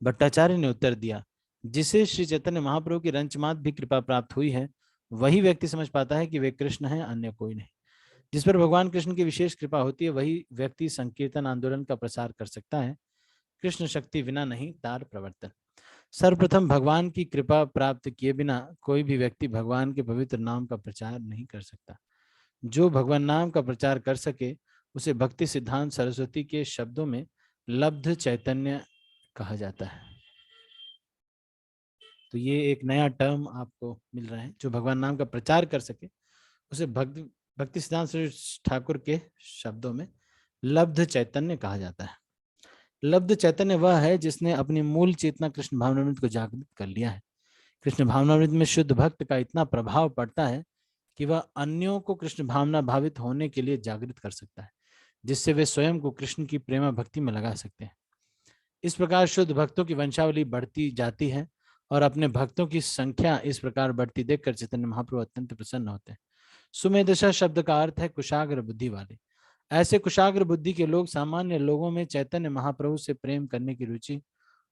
भट्टाचार्य ने उत्तर दिया, जिसे श्री चैतन्य महाप्रभु की रंचमात भी कृपा प्राप्त हुई है वही व्यक्ति समझ पाता है कि वे कृष्ण हैं, अन्य कोई नहीं। जिस पर भगवान कृष्ण की विशेष कृपा होती है वही व्यक्ति संकीर्तन आंदोलन का प्रसार कर सकता है। कृष्ण शक्ति बिना नहीं तार प्रवर्तन। सर्वप्रथम भगवान की कृपा प्राप्त किए बिना कोई भी व्यक्ति भगवान के पवित्र नाम का प्रचार नहीं कर सकता। जो भगवान नाम का प्रचार कर सके उसे भक्ति सिद्धांत सरस्वती के शब्दों में लब्ध चैतन्य कहा जाता है। तो ये एक नया टर्म आपको मिल रहा है, जो भगवान नाम का प्रचार कर सके उसे भक्ति सिद्धांत ठाकुर के शब्दों में लब्ध चैतन्य कहा जाता है। लब्ध चैतन्य वह है जिसने अपनी मूल चेतना कृष्ण भावनामृत को जागृत कर लिया है। कृष्ण भावनामृत में शुद्ध भक्त का इतना प्रभाव पड़ता है कि वह अन्यों को कृष्ण भावना भावित होने के लिए जागृत कर सकता है, जिससे वे स्वयं को कृष्ण की प्रेमा भक्ति में लगा सकते हैं। इस प्रकार शुद्ध भक्तों की वंशावली बढ़ती जाती है और अपने भक्तों की संख्या इस प्रकार बढ़ती देखकर चैतन्य महाप्रभु अत्यंत प्रसन्न होते हैं। सुमेधसा शब्द का अर्थ है कुशाग्र बुद्धि वाले। ऐसे कुशाग्र बुद्धि के लोग सामान्य लोगों में चैतन्य महाप्रभु से प्रेम करने की रुचि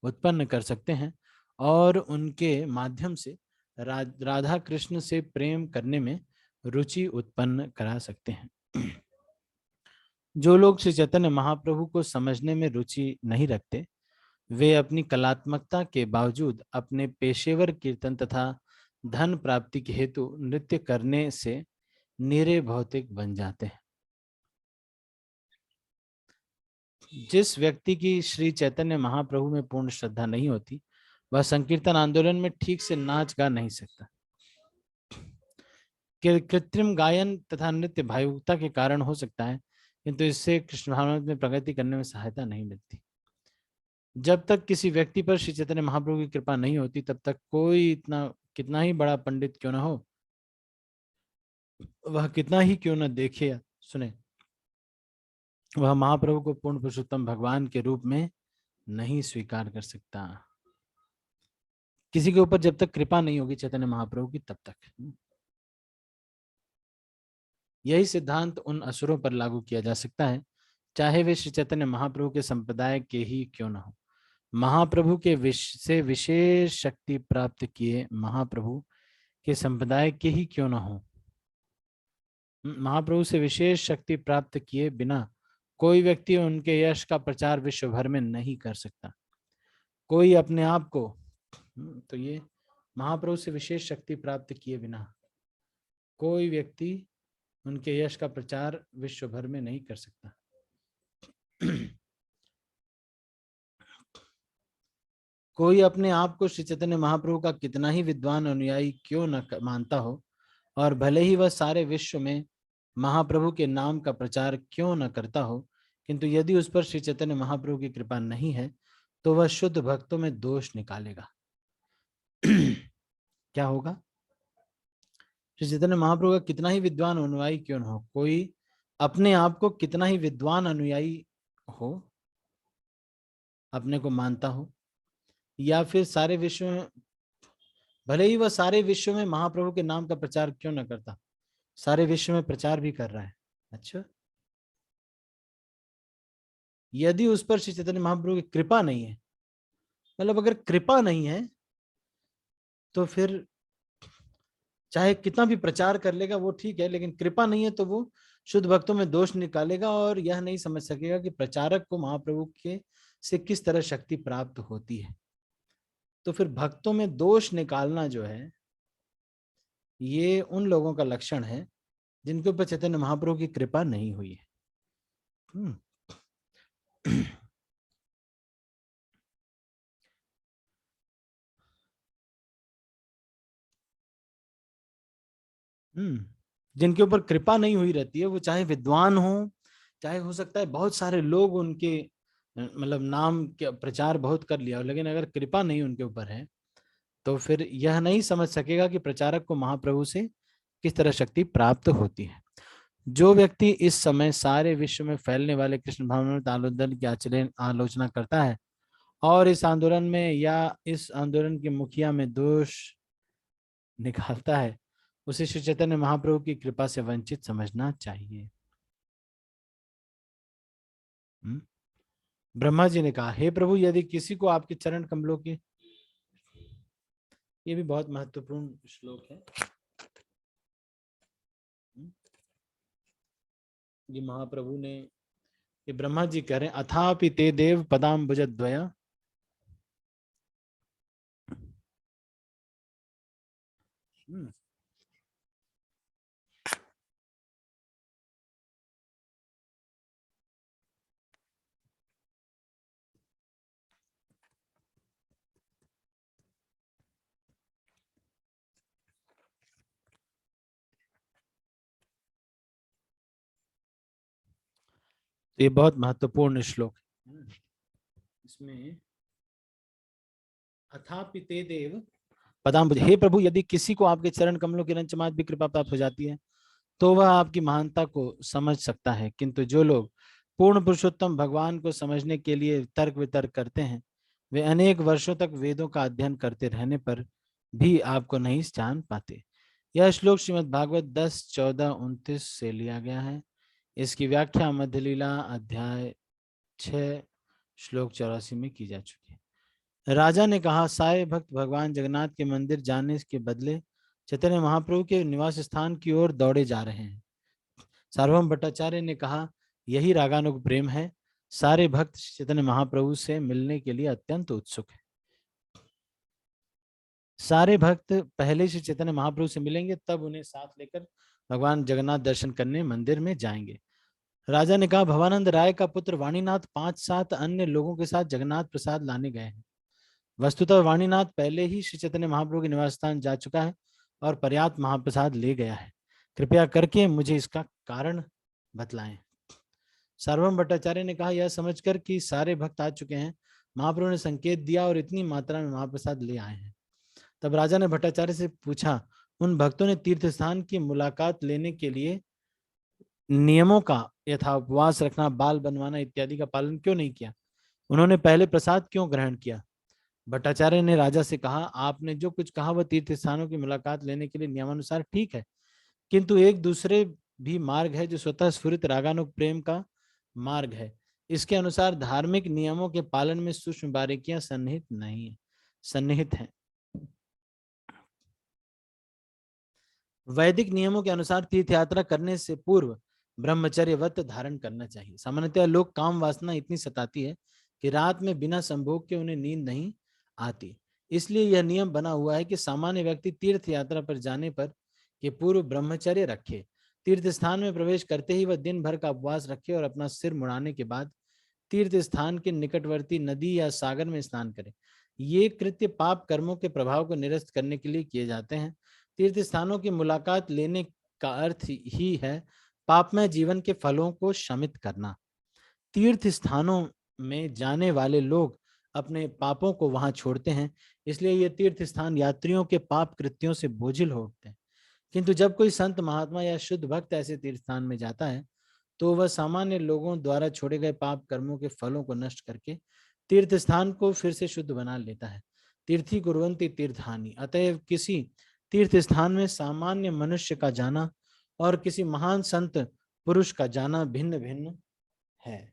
उत्पन्न कर सकते हैं और उनके माध्यम से राधा कृष्ण से प्रेम करने में रुचि उत्पन्न करा सकते हैं। जो लोग श्री चैतन्य महाप्रभु को समझने में रुचि नहीं रखते वे अपनी कलात्मकता के बावजूद अपने पेशेवर कीर्तन तथा धन प्राप्ति के हेतु नृत्य करने से निरे भौतिक बन जाते हैं। जिस व्यक्ति की श्री चैतन्य महाप्रभु में पूर्ण श्रद्धा नहीं होती वह संकीर्तन आंदोलन में ठीक से नाच गा नहीं सकता। कृत्रिम गायन तथा नृत्य भावुकता के कारण हो सकता है, किंतु इससे कृष्ण भावना में प्रगति करने में सहायता नहीं मिलती। जब तक किसी व्यक्ति पर श्री चैतन्य महाप्रभु की कृपा नहीं होती तब तक कोई कितना ही बड़ा पंडित क्यों ना हो, वह कितना ही क्यों न देखे या सुने, वह महाप्रभु को पूर्ण पुरुषोत्तम भगवान के रूप में नहीं स्वीकार कर सकता। किसी के ऊपर जब तक कृपा नहीं होगी चैतन्य महाप्रभु की तब तक। यही सिद्धांत उन असुरों पर लागू किया जा सकता है चाहे वे श्री चैतन्य महाप्रभु के संप्रदाय के ही क्यों न हो। महाप्रभु के से विशेष शक्ति प्राप्त किए महाप्रभु के संप्रदाय के ही क्यों न हो। महाप्रभु से विशेष शक्ति प्राप्त किए बिना कोई व्यक्ति उनके यश का प्रचार विश्व भर में नहीं कर सकता। कोई अपने आप को, तो ये महाप्रभु से विशेष शक्ति प्राप्त किए बिना कोई व्यक्ति उनके यश का प्रचार विश्व भर में नहीं कर सकता। कोई अपने आप को श्री चैतन्य महाप्रभु का कितना ही विद्वान अनुयायी क्यों न मानता हो और भले ही वह सारे विश्व में महाप्रभु के नाम का प्रचार क्यों न करता हो, किंतु यदि उस पर श्री चैतन्य महाप्रभु की कृपा नहीं है तो वह शुद्ध भक्तों में दोष निकालेगा। क्या होगा? श्री चैतन्य महाप्रभु का कितना ही विद्वान अनुयायी क्यों न हो, कोई अपने आप को कितना ही विद्वान अनुयायी हो, अपने को मानता हो, या फिर सारे विश्व में, भले ही वह सारे विश्व में महाप्रभु के नाम का प्रचार क्यों न करता, सारे विश्व में प्रचार भी कर रहा है। अच्छा, यदि उस पर श्री चैतन्य महाप्रभु की कृपा नहीं है, मतलब अगर कृपा नहीं है तो फिर चाहे कितना भी प्रचार कर लेगा वो ठीक है, लेकिन कृपा नहीं है तो वो शुद्ध भक्तों में दोष निकालेगा और यह नहीं समझ सकेगा कि प्रचारक को महाप्रभु के से किस तरह शक्ति प्राप्त होती है। तो फिर भक्तों में दोष निकालना जो है ये उन लोगों का लक्षण है जिनके ऊपर चैतन्य महाप्रभु की कृपा नहीं हुई है। जिनके ऊपर कृपा नहीं हुई रहती है, वो चाहे विद्वान हो, चाहे हो सकता है बहुत सारे लोग उनके मतलब नाम के प्रचार बहुत कर लिया, लेकिन अगर कृपा नहीं उनके ऊपर है तो फिर यह नहीं समझ सकेगा कि प्रचारक को महाप्रभु से किस तरह शक्ति प्राप्त होती है। जो व्यक्ति इस समय सारे विश्व में फैलने वाले कृष्ण भावनामृत आंदोलन की आलोचना करता है और इस आंदोलन में या इस आंदोलन के मुखिया में दोष निकालता है, उसे श्री चैतन्य महाप्रभु की कृपा से वंचित समझना चाहिए। ब्रह्मा जी ने कहा, हे प्रभु, यदि किसी को आपके चरण कमलों की, ये भी बहुत महत्वपूर्ण श्लोक है, ये महाप्रभु ने, ये ब्रह्मा जी कह रहे हैं, अथापि ते देव पदाम्बुजद्वया ये बहुत महत्वपूर्ण श्लोक है। इसमें अथापि ते देव पदाम्बुज, हे प्रभु, यदि किसी को आपके चरण कमलों की रंचमात भी कृपा प्राप्त हो जाती है तो वह आपकी महानता को समझ सकता है, किंतु जो लोग पूर्ण पुरुषोत्तम भगवान को समझने के लिए तर्क वितर्क करते हैं, वे अनेक वर्षों तक वेदों का अध्ययन करते रहने पर भी आपको नहीं जान पाते। यह श्लोक श्रीमद् भागवत 10:14-29 से लिया गया है। इसकी व्याख्या मध्यलीला अध्याय 6 श्लोक 84 में की जा चुकी है। राजा ने कहा, सारे भक्त भगवान जगन्नाथ के मंदिर जाने के बदले चैतन्य महाप्रभु के निवास स्थान की ओर दौड़े जा रहे हैं। सार्वभौम भट्टाचार्य ने कहा, यही रागानुग प्रेम है। सारे भक्त चैतन्य महाप्रभु से मिलने के लिए अत्यंत उत्सुक है। सारे भक्त पहले से चैतन्य महाप्रभु से मिलेंगे, तब उन्हें साथ लेकर भगवान जगन्नाथ दर्शन करने मंदिर में जाएंगे। राजा ने कहा, भवानंद राय का पुत्र वाणीनाथ 5-7 अन्य लोगों के साथ जगन्नाथ प्रसाद लाने गए हैं। वस्तुतः वाणीनाथ पहले ही श्री चैतन्य महाप्रभु के निवास स्थान जा चुका है और पर्याप्त महाप्रसाद ले गया है। कृपया करके मुझे इसका कारण बतलाएं। सार्वभौम भट्टाचार्य ने कहा, यह समझकर कि सारे भक्त आ चुके हैं, महाप्रभु ने संकेत दिया और इतनी मात्रा में महाप्रसाद ले आए हैं। तब राजा ने भट्टाचार्य से पूछा, उन भक्तों ने तीर्थ स्थान की मुलाकात लेने के लिए नियमों का यथा उपवास रखना, बाल बनवाना इत्यादि का पालन क्यों नहीं किया? उन्होंने पहले प्रसाद क्यों ग्रहण किया? भट्टाचार्य ने राजा से कहा, आपने जो कुछ कहा वह तीर्थ स्थानों की मुलाकात लेने के लिए नियमानुसार ठीक है, किंतु एक दूसरे भी मार्ग है जो स्वतः स्फुरित रागानुग प्रेम का मार्ग है। इसके अनुसार धार्मिक नियमों के पालन में सूक्ष्म बारीकियां सन्निहित हैं। वैदिक नियमों के अनुसार तीर्थ यात्रा करने से पूर्व ब्रह्मचर्य व्रत धारण करना चाहिए। सामान्यतः लोग काम वासना इतनी सताती है कि रात में बिना संभोग के उन्हें नींद नहीं आती। इसलिए यह नियम बना हुआ है कि सामान्य व्यक्ति तीर्थ यात्रा पर जाने पर के पूर्व ब्रह्मचर्य रखे, तीर्थ स्थान में प्रवेश करते ही वह दिन भर का उपवास रखे और अपना सिर मुड़ाने के बाद तीर्थ स्थान के निकटवर्ती नदी या सागर में स्नान करे। ये कृत्य पाप कर्मों के प्रभाव को निरस्त करने के लिए किए जाते हैं। तीर्थ स्थानों की मुलाकात लेने का अर्थ ही है पापमय जीवन के फलों को शमित करना। तीर्थ स्थानों में जाने वाले लोग अपने पापों को वहां छोड़ते हैं, इसलिए ये तीर्थ स्थान यात्रियों के पाप कृत्यों से बोझिल हो उठते हैं। किंतु जब कोई संत महात्मा या शुद्ध भक्त ऐसे तीर्थ स्थान में जाता है तो वह सामान्य लोगों द्वारा छोड़े गए पाप कर्मों के फलों को नष्ट करके तीर्थ स्थान को फिर से शुद्ध बना लेता है। तीर्थी कुर्वन्ति तीर्थहानि। अतएव किसी तीर्थ स्थान में सामान्य मनुष्य का जाना और किसी महान संत पुरुष का जाना भिन्न भिन्न है।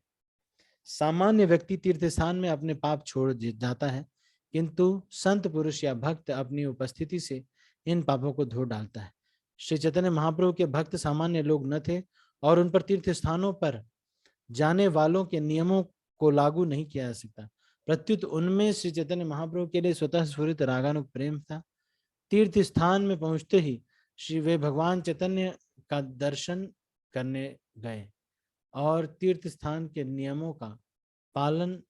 सामान्य व्यक्ति तीर्थ स्थान में अपने पाप छोड़ जाता है, किंतु संत पुरुष या भक्त अपनी उपस्थिति से इन पापों को धो डालता है। श्री चैतन्य महाप्रभु के भक्त सामान्य लोग न थे और उन पर तीर्थ स्थानों पर जाने वालों के नियमों को लागू नहीं किया जा सकता। प्रत्युत उनमें श्री चैतन्य महाप्रभु के लिए स्वतः स्फुरित रागानुग प्रेम था। तीर्थ स्थान में पहुंचते ही श्री वे भगवान चैतन्य का दर्शन करने गए और तीर्थ स्थान के नियमों का पालन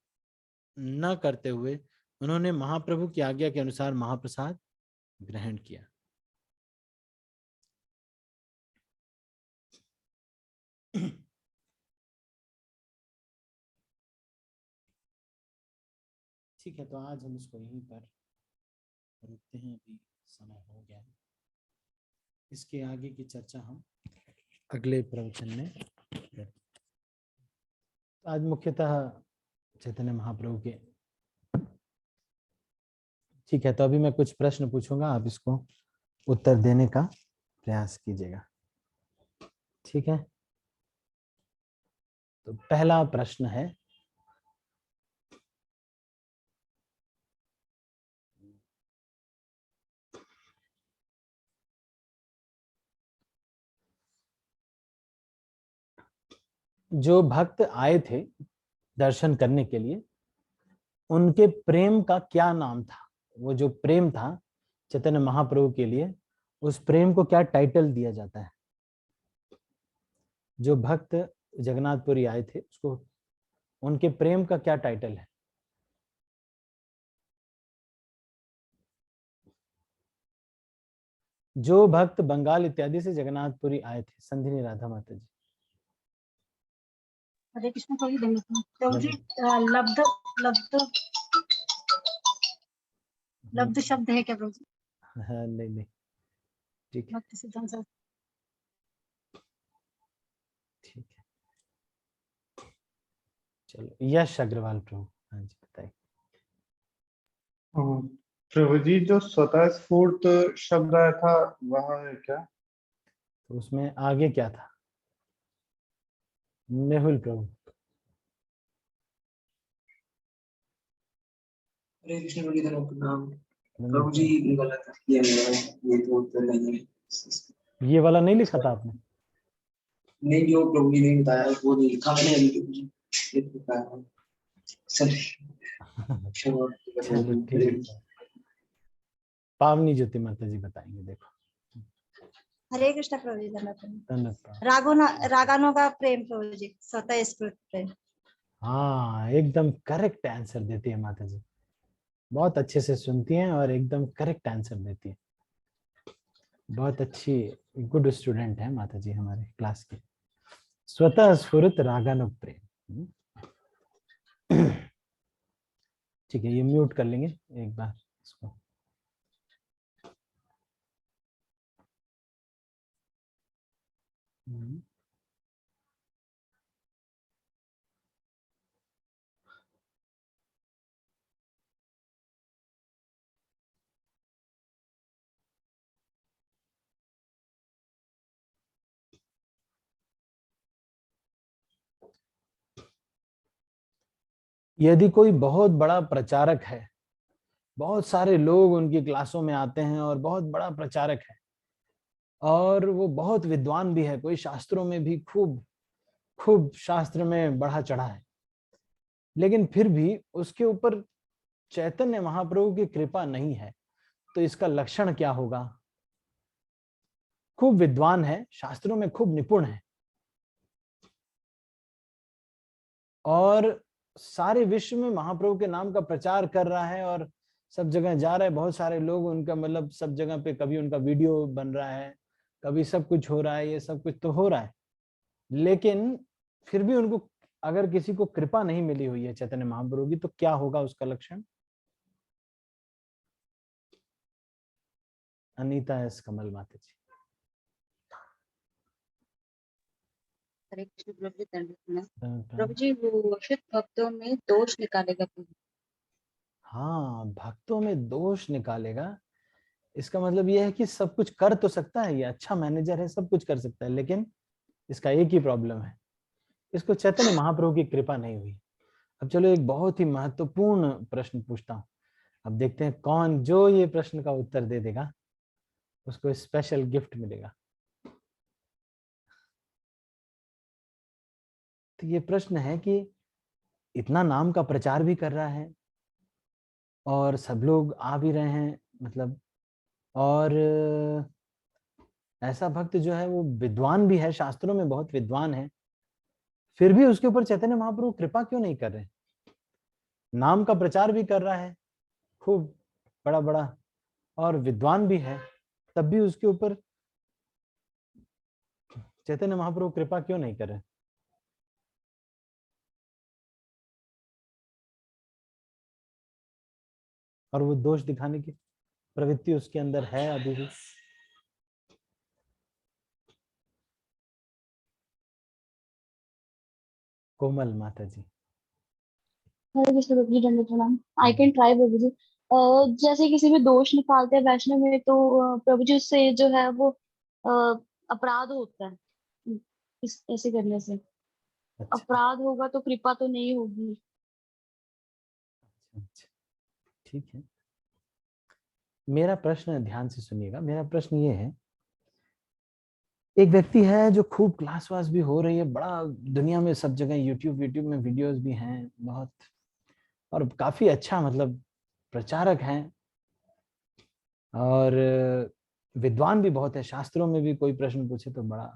न करते हुए उन्होंने महाप्रभु की आज्ञा के अनुसार महाप्रसाद ग्रहण किया। ठीक है, तो आज हम इसको यहीं पर रुकते हैं, अभी समय हो गया है। इसके आगे की चर्चा हम अगले प्रवचन में करें। आज मुख्यतः चैतन्य महाप्रभु के, ठीक है, तो अभी मैं कुछ प्रश्न पूछूंगा, आप इसको उत्तर देने का प्रयास कीजिएगा। ठीक है, तो पहला प्रश्न है, जो भक्त आए थे दर्शन करने के लिए, उनके प्रेम का क्या नाम था? वो जो प्रेम था चैतन्य महाप्रभु के लिए, उस प्रेम को क्या टाइटल दिया जाता है? जो भक्त जगन्नाथपुरी आए थे उसको, उनके प्रेम का क्या टाइटल है? जो भक्त बंगाल इत्यादि से जगन्नाथपुरी आए थे, संधिनी राधा माता जी। हरे कृष्ण प्रभु जी, लब्ध लब्ध लब्ध शब्द है क्या प्रभु जी? हाँ, नहीं नहीं, ठीक है भक्ति सिद्धांत सर। ठीक है, चलो यश अग्रवाल प्रभु, हाँ जी बताइए। प्रभु जी, जो स्वतः स्फूर्त शब्द आया था वह है क्या? तो उसमें आगे क्या था? मेहुल प्रभु। हरे कृष्ण प्रभु जी, नाम प्रभु जी नंबर- ये गलत किया गया है, ये तो उत्तर नहीं है। ये वाला नहीं लिखा था आपने? नहीं, जो प्रभु जी ने बताया वो नहीं लिखा मैंने अभी प्रभु जी, ये तो बताया सर। चलो ठीक है, पावनी ज्योति माता जी बताएंगे। देखो, हरे कृष्ण प्रभु जी, धन्यवाद। धन्यवाद। रागानों का प्रेम प्रभु जी, स्वतः स्फूर्त प्रेम। हाँ, एकदम करेक्ट आंसर देती है माता जी, बहुत अच्छे से सुनती हैं और एकदम करेक्ट आंसर देती है। बहुत अच्छी, गुड स्टूडेंट है माता जी हमारे क्लास की। स्वतः स्फुरित रागानुग प्रेम। ठीक है, ये म्यूट कर लेंगे एक बार इसको। यदि कोई बहुत बड़ा प्रचारक है, बहुत सारे लोग उनकी क्लासों में आते हैं और बहुत बड़ा प्रचारक है, और वो बहुत विद्वान भी है, कोई शास्त्रों में भी खूब खूब शास्त्र में बढ़ा चढ़ा है, लेकिन फिर भी उसके ऊपर चैतन्य महाप्रभु की कृपा नहीं है, तो इसका लक्षण क्या होगा? खूब विद्वान है, शास्त्रों में खूब निपुण है, और सारे विश्व में महाप्रभु के नाम का प्रचार कर रहा है और सब जगह जा रहा है, बहुत सारे लोग उनका मतलब सब जगह पे कभी उनका वीडियो बन रहा है, कभी सब कुछ हो रहा है, ये सब कुछ तो हो रहा है, लेकिन फिर भी उनको अगर किसी को कृपा नहीं मिली हुई है चैतन्य महाप्रभु की, तो क्या होगा उसका लक्षण? अनीता एस कमल माता जी। हरे कृष्ण प्रभु जी, प्रभु जी वो शुद्ध भक्तों में दोष निकालेगा प्रभु। हाँ, भक्तों में दोष निकालेगा, इसका मतलब यह है कि सब कुछ कर तो सकता है, ये अच्छा मैनेजर है, सब कुछ कर सकता है, लेकिन इसका एक ही प्रॉब्लम है, इसको चैतन्य महाप्रभु की कृपा नहीं हुई। अब चलो एक बहुत ही महत्वपूर्ण प्रश्न पूछता हूँ, अब देखते हैं कौन जो ये प्रश्न का उत्तर दे देगा उसको स्पेशल गिफ्ट मिलेगा। तो ये प्रश्न है कि इतना नाम का प्रचार भी कर रहा है और सब लोग आ भी रहे हैं, मतलब, और ऐसा भक्त जो है वो विद्वान भी है, शास्त्रों में बहुत विद्वान है, फिर भी उसके ऊपर चैतन्य महाप्रभु कृपा क्यों नहीं कर रहे? नाम का प्रचार भी कर रहा है खूब बड़ा बड़ा और विद्वान भी है, तब भी उसके ऊपर चैतन्य महाप्रभु कृपा क्यों नहीं कर रहे? और वो दोष दिखाने की प्रवृत्ति उसके अंदर है अभी भी। कोमल माता जी। हरे कृष्ण प्रभु जी, दंडवत प्रणाम। आई कैन ट्राई प्रभु जी। जैसे किसी में दोष निकालते हैं वैष्णव में, तो प्रभु जी उससे जो है वो अ, अपराध होता है। इस ऐसे करने से अच्छा अपराध होगा तो कृपा तो नहीं होगी। अच्छा, ठीक है, मेरा प्रश्न ध्यान से सुनिएगा, मेरा प्रश्न ये है एक व्यक्ति है जो खूब क्लास वास भी हो रही है, बड़ा दुनिया में सब जगह यूट्यूब में वीडियोस भी हैं बहुत, और काफी अच्छा मतलब प्रचारक हैं, और विद्वान भी बहुत है, शास्त्रों में भी कोई प्रश्न पूछे तो बड़ा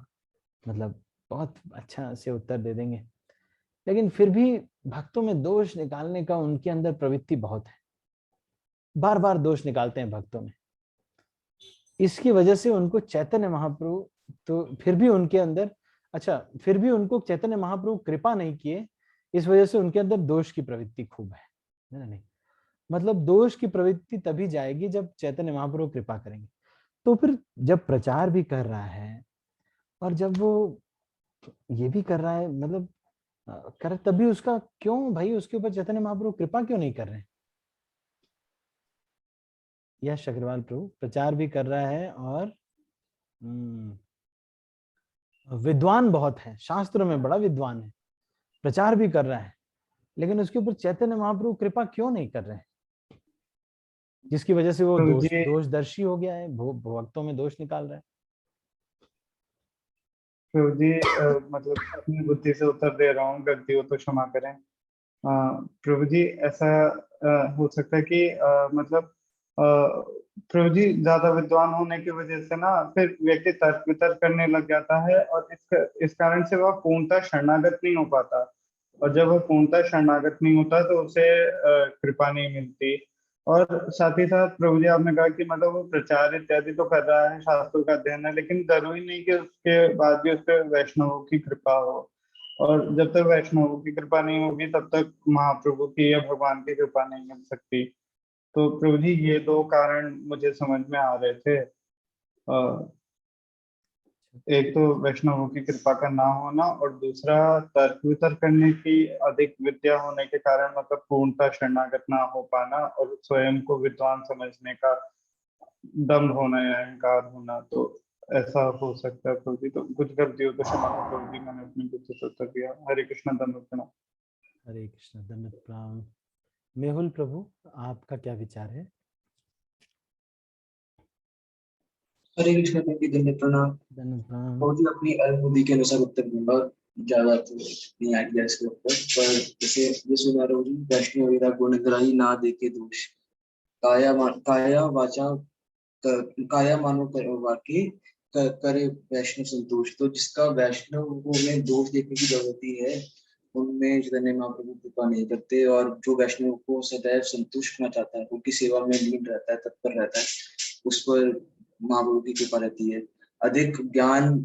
मतलब बहुत अच्छा से उत्तर दे देंगे। लेकिन फिर भी भक्तों में दोष निकालने का उनके अंदर प्रवृत्ति बहुत है, बार बार दोष निकालते हैं भक्तों में। इसकी वजह से उनको चैतन्य महाप्रभु, तो फिर भी उनके अंदर, अच्छा फिर भी उनको चैतन्य महाप्रभु कृपा नहीं किए, इस वजह से उनके अंदर दोष की प्रवृत्ति खूब है ना। नहीं, मतलब दोष की प्रवृत्ति तभी जाएगी जब चैतन्य महाप्रभु कृपा करेंगे। तो फिर जब प्रचार भी कर रहा है और जब वो ये भी कर रहा है, मतलब कर, तभी उसका क्यों भाई, उसके ऊपर चैतन्य महाप्रभु कृपा क्यों नहीं कर रहे हैं? यश अग्रवाल प्रभु प्रचार भी कर रहा है और विद्वान बहुत है, शास्त्रों में बड़ा विद्वान है, प्रचार भी कर रहा है, लेकिन उसके ऊपर चैतन्य महाप्रभु कृपा क्यों नहीं कर रहे हैं? जिसकी वजह से वो प्रभु जी दोषदर्शी हो गया है, भक्तों में दोष निकाल रहा है। प्रभु जी मतलब अपनी बुद्धि से उत्तर दे रहा हूँ, गलती हो तो क्षमा करें। प्रभु जी ऐसा हो सकता है कि मतलब प्रभु जी ज्यादा विद्वान होने की वजह से ना फिर व्यक्ति तर्क वितर्क करने लग जाता है, और इस कारण से वह पूर्णतः शरणागत नहीं हो पाता, और जब वह पूर्णतः शरणागत नहीं होता तो उसे कृपा नहीं मिलती। और साथ ही साथ प्रभु जी आपने कहा कि मतलब वो प्रचार इत्यादि तो कर रहा है, शास्त्रों का अध्ययन है, लेकिन जरूरी नहीं कि उसके बाद भी उस पर वैष्णवों की कृपा हो, और जब तक वैष्णवों की कृपा नहीं होगी तब तक महाप्रभु की या भगवान की कृपा नहीं मिल सकती। तो प्रभु जी ये दो कारण मुझे समझ में आ रहे थे। एक तो वैष्णवों की कृपा का ना होना, और दूसरा तर्क वितर्क करने की अधिक विद्या होने के कारण मतलब पूर्णतः शरणागत ना हो पाना, और स्वयं को विद्वान समझने का दम्भ होना या अहंकार होना। तो ऐसा हो सकता है प्रभु जी, तो कुछ गलती हो तो क्षमा करें प्रभु जी, मैंने अपनी बुद्धि से उत्तर दिया। हरे कृष्ण दंडवत प्रणाम। हरे कृष्ण, दंडवत प्रणाम। मेहुल प्रभु, आपका क्या विचार है? हरे कृष्ण प्रभु जी, दंडवत प्रणाम। दंडवत प्रणाम। बहुत ही अपनी अनुभूति के अनुसार उत्तर दूंगा, ज्यादा तो नहीं आइडिया इसके ऊपर, पर जैसे ये सुना रहा हूँ, वैष्णव वगैरह गुणग्राही ना देखे दोष, काया वाचा काया मानो वाक्य करे वैष्णव संतोष। तो जिसका वैष्णव में दोष देखने की जरूरत है, उनमें चैतन्य महाप्रभु कृपा नहीं करते, और जो वैष्णव को सदैव संतुष्ट होना चाहता है, उनकी सेवा में लीन रहता है, तत्पर रहता है, उस पर महाप्रभु की कृपा रहती है। अधिक ज्ञान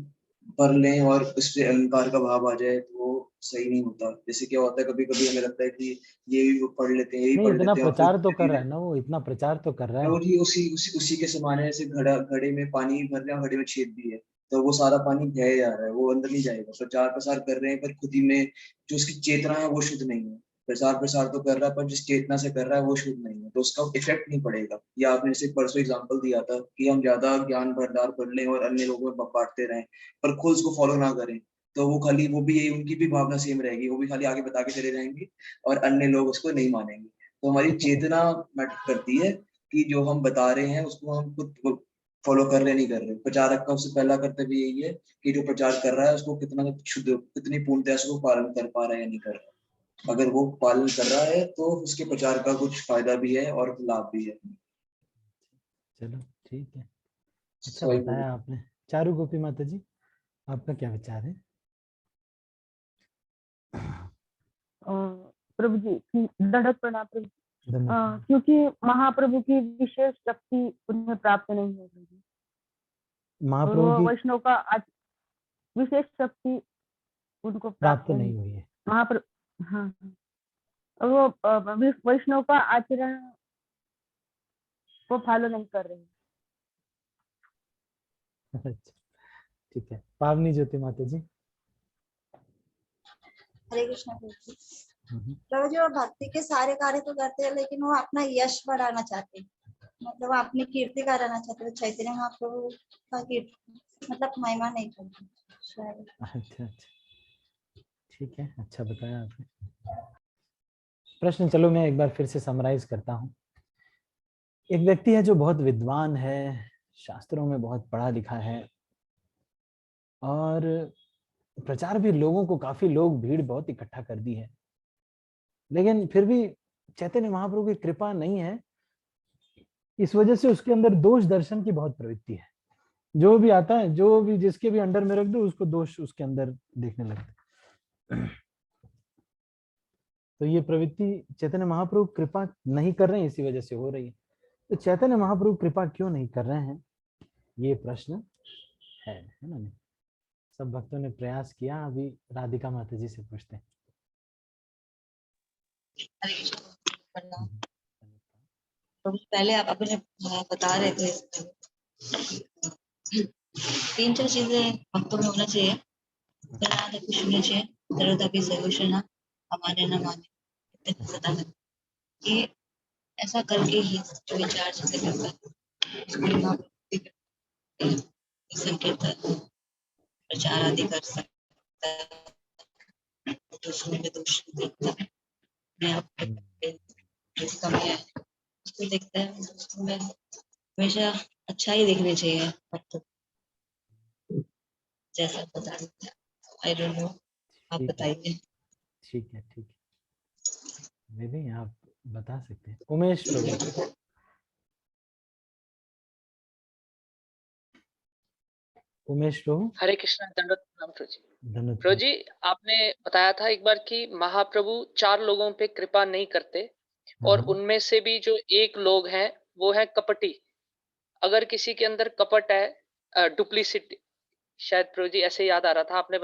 पढ़ लें और उससे अहंकार का भाव आ जाए तो वो सही नहीं होता। जैसे क्या होता है, कभी कभी हमें लगता है कि ये भी वो पढ़ लेते हैं, ये भी नहीं, पढ़ इतना लेते हैं, और फिर प्रचार तो कर धीरे रहा है ना, वो इतना प्रचार तो कर रहा है। और ये उसी के समान है, जैसे घड़े में पानी भर रहे हैं, घड़े में छेद भी है, तो वो सारा पानी बह जा रहा है, वो अंदर नहीं जाएगा। प्रचार प्रसार कर रहे हैं पर खुद ही में जो उसकी चेतना है वो शुद्ध नहीं है। प्रचार प्रसार तो कर रहा है पर जिस चेतना से कर रहा है वो शुद्ध नहीं है, तो उसका इफेक्ट नहीं पड़ेगा। या आपने जैसे परसों एग्जाम्पल दिया था कि हम ज्यादा ज्ञान भंडार पढ़ लें और अन्य लोगों में बांटते रहें, पर खुद उसको फॉलो ना करें, तो वो खाली वो भी यही, उनकी भी भावना सेम रहेगी, वो भी खाली आगे बता के चले जाएंगे और अन्य लोग उसको नहीं मानेंगे। तो हमारी चेतना मैटर करती है कि जो हम बता रहे हैं उसको हम खुद फॉलो कर रहे नहीं कर रहे। प्रचारक का उससे पहला कर्तव्य यही है कि जो प्रचार कर रहा है उसको कितना शुद्ध, कितनी पूर्णतया से वो पालन कर पा रहा है या नहीं कर रहा। अगर वो पालन कर रहा है तो उसके प्रचार का कुछ फायदा भी है और लाभ भी है। चलो ठीक है, अच्छा सही बोल। बताया आपने। चारू गोपी माता जी, आपका क्या विचार है? प्रभु जी दंडवत प्रणाम प्रभु जी। धन्यवाद। क्योंकि महाप्रभु की विशेष शक्ति उन्हें प्राप्त नहीं है प्रभु जी, और महाप्रभु वो की वैष्णव का विशेष शक्ति उनको प्राप्त प्राप्त नहीं। नहीं हुई है। महाप्रभु, हाँ हाँ, और वो वैष्णव का आचरण वो फॉलो नहीं कर रहे हैं। अच्छा, ठीक है। पावनी ज्योति माता जी। हरे कृष्ण प्रभु जी। हम्म। प्रभु जी वो भक्ति के सारे कार्य तो करते हैं, लेकिन वो अपना यश बढ़ाना चाहते हैं, मतलब वो अपनी कीर्ति कराना चाहते हैं। चैतन्य महाप्रभु का कीर्ति मतलब महिमा नहीं करते शायद। अच्छा अच्छा, ठीक है, अच्छा बताया आपने। प्रश्न चलो मैं एक बार फिर से समराइज करता हूँ। एक व्यक्ति है जो बहुत विद्वान है, शास्त्रों में बहुत पढ़ा लिखा है, और प्रचार भी लोगों को, काफी लोग, भीड़ बहुत इकट्ठा कर दी है, लेकिन फिर भी चैतन्य महाप्रभु की कृपा नहीं है। इस वजह से उसके अंदर दोष दर्शन की बहुत प्रवृत्ति है। जो भी आता है, जो भी जिसके भी अंडर में रख दो, उसको दोष उसके अंदर देखने लगते हैं। तो ये प्रवृत्ति चैतन्य महाप्रभु कृपा नहीं कर रहे हैं, इसी वजह से हो रही है। तो चैतन्य महाप्रभु कृपा क्यों नहीं कर रहे हैं, ये प्रश्न है ना। सब भक्तों ने प्रयास किया, अभी राधिका माता जी से पूछते हैं। हरे कृष्ण प्रणाम। तो पहले आप अपने बता रहे थे 3-4 चीजें भक्तों में होना चाहिए। कुछ होना चाहिए, दर्द भी सोल्यूशन है, हमारे न माने सदा ये ऐसा करके ही जो विचार चीजें करता है, संकीर्तन प्रचार आदि कर सकता है, दूसरों में दोष देखता है, अपने आप जो कमी है उसको देखता है, उसको में हमेशा अच्छा ही देखना चाहिए भक्तों, जैसा बता सकते हैं। आई डोंट नो, आप बताइए। ठीक है, ठीक है, दीदी आप बता सकते हैं। उमेश प्रभु, उमेश प्रभु। हरे कृष्ण, दंडवत प्रणाम प्रभु जी। धन्यवाद प्रभु जी, आपने बताया था एक बार कि महाप्रभु 4 लोगों पे कृपा नहीं करते, और उनमें से भी जो एक लोग हैं वो है कपटी। अगर किसी के अंदर कपट है, डुप्लीसिटी, शायद प्रभु जी ऐसे याद आ रहा था, आपने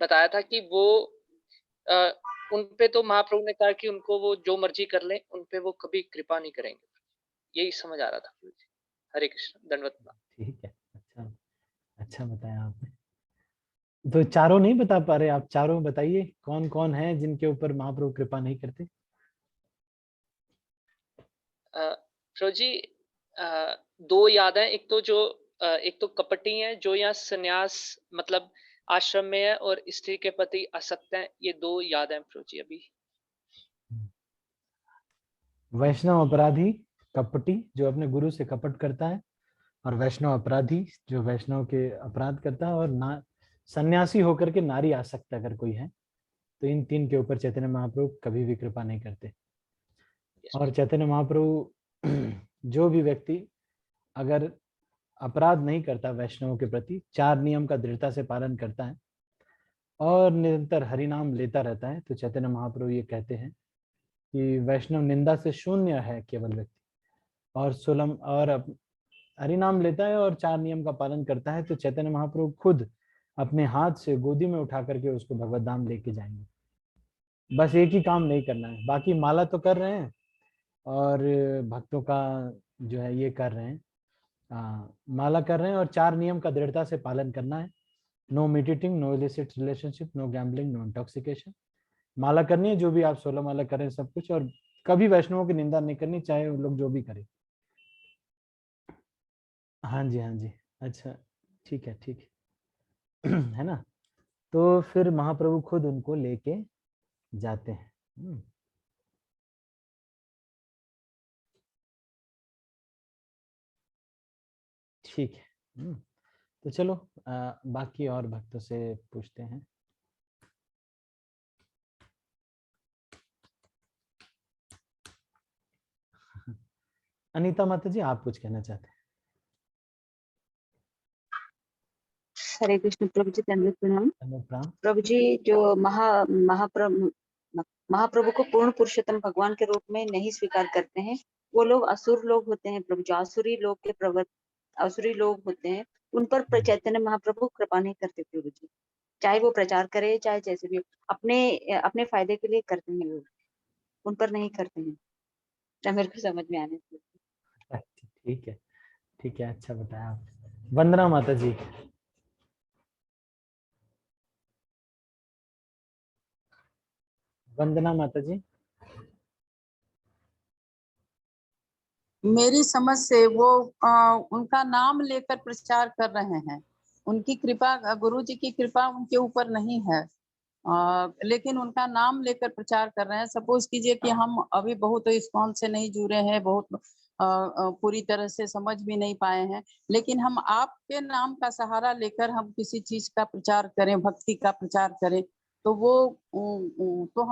बताया था कि वो उन पे तो महाप्रभु ने कहा कि उनको वो जो मर्जी कर ले, उन पे वो कभी कृपा नहीं करेंगे। यही समझ आ रहा था प्रभु जी। हरे कृष्ण, दंडवत प्रणाम। ठीक है, अच्छा अच्छा बताया आपने। तो चारों नहीं बता पा रहे आप, चारों बताइए कौन कौन है जिनके ऊपर महाप्रभु कृपा नहीं करते। प्रभु जी, 2 याद है। एक तो कपटी हैं जो यहाँ संन्यास मतलब आश्रम में है और स्त्री के प्रति आसक्त हैं। ये 2 याद हैं प्रभु जी अभी। वैष्णव अपराधी कपटी जो अपने गुरु से कपट करता है, और वैष्णव अपराधी जो वैष्णव के अपराध करता है, और ना सन्यासी होकर के नारी आसक्त अगर कोई है, तो इन 3 के ऊपर चैतन्य महाप्रभु कभी भी कृपा नहीं करते। और चैतन्य महाप्रभु जो भी व्यक्ति अगर अपराध नहीं करता वैष्णवों के प्रति, 4 नियम का दृढ़ता से पालन करता है और निरंतर हरिनाम लेता रहता है, तो चैतन्य महाप्रभु ये कहते हैं कि वैष्णव निंदा से शून्य है केवल व्यक्ति, और सोलम और हरिनाम लेता है और 4 नियम का पालन करता है, तो चैतन्य महाप्रभु खुद अपने हाथ से गोदी में उठा करके उसको भगवत धाम लेके जाएंगे। बस एक ही काम नहीं करना है, बाकी माला तो कर रहे हैं और भक्तों का जो है ये कर रहे हैं, माला कर रहे हैं, और 4 नियम का दृढ़ता से पालन करना है। No meat eating, no illicit relationship, no gambling, no intoxication. माला करनी है, जो भी आप 16 माला करें सब कुछ, और कभी वैष्णवों की निंदा नहीं करनी, चाहे वो लोग जो भी करें। हाँ जी, हाँ जी, अच्छा ठीक है, ठीक है ना। तो फिर महाप्रभु खुद उनको लेके जाते हैं। ठीक है, तो चलो बाकी और भक्तों से पूछते हैं। अनीता माता जी, आप कुछ कहना चाहते हैं? हरे कृष्ण प्रभु जी, दंडवत प्रणाम। प्रणाम। प्रभु जी, जो महाप्रभु को पूर्ण पुरुषोत्तम भगवान के रूप में नहीं स्वीकार करते हैं, वो लोग असुर लोग होते हैं प्रभु जी, आसुरी लोग होते हैं। उन पर चैतन्य महाप्रभु कृपा नहीं करते प्रभु जी, चाहे वो प्रचार करे चाहे जैसे भी, अपने फायदे के लिए करते हैं लोग, उन पर नहीं करते हैं। तो मेरे को समझ में आने। ठीक है, ठीक है, अच्छा बताया आपने। वंदना माता जी। वंदना माता जी। मेरी समझ से वो उनका नाम लेकर प्रचार कर रहे हैं। उनकी कृपा, गुरु जी की कृपा उनके ऊपर नहीं है, लेकिन उनका नाम लेकर प्रचार कर रहे हैं। सपोज कीजिए कि हम अभी बहुत इस्कॉन से नहीं जुड़े हैं, बहुत पूरी तरह से समझ भी नहीं पाए हैं, लेकिन हम आपके नाम का सहारा लेकर हम किसी चीज का प्रचार करें, भक्ति का प्रचार करें, तो वो तो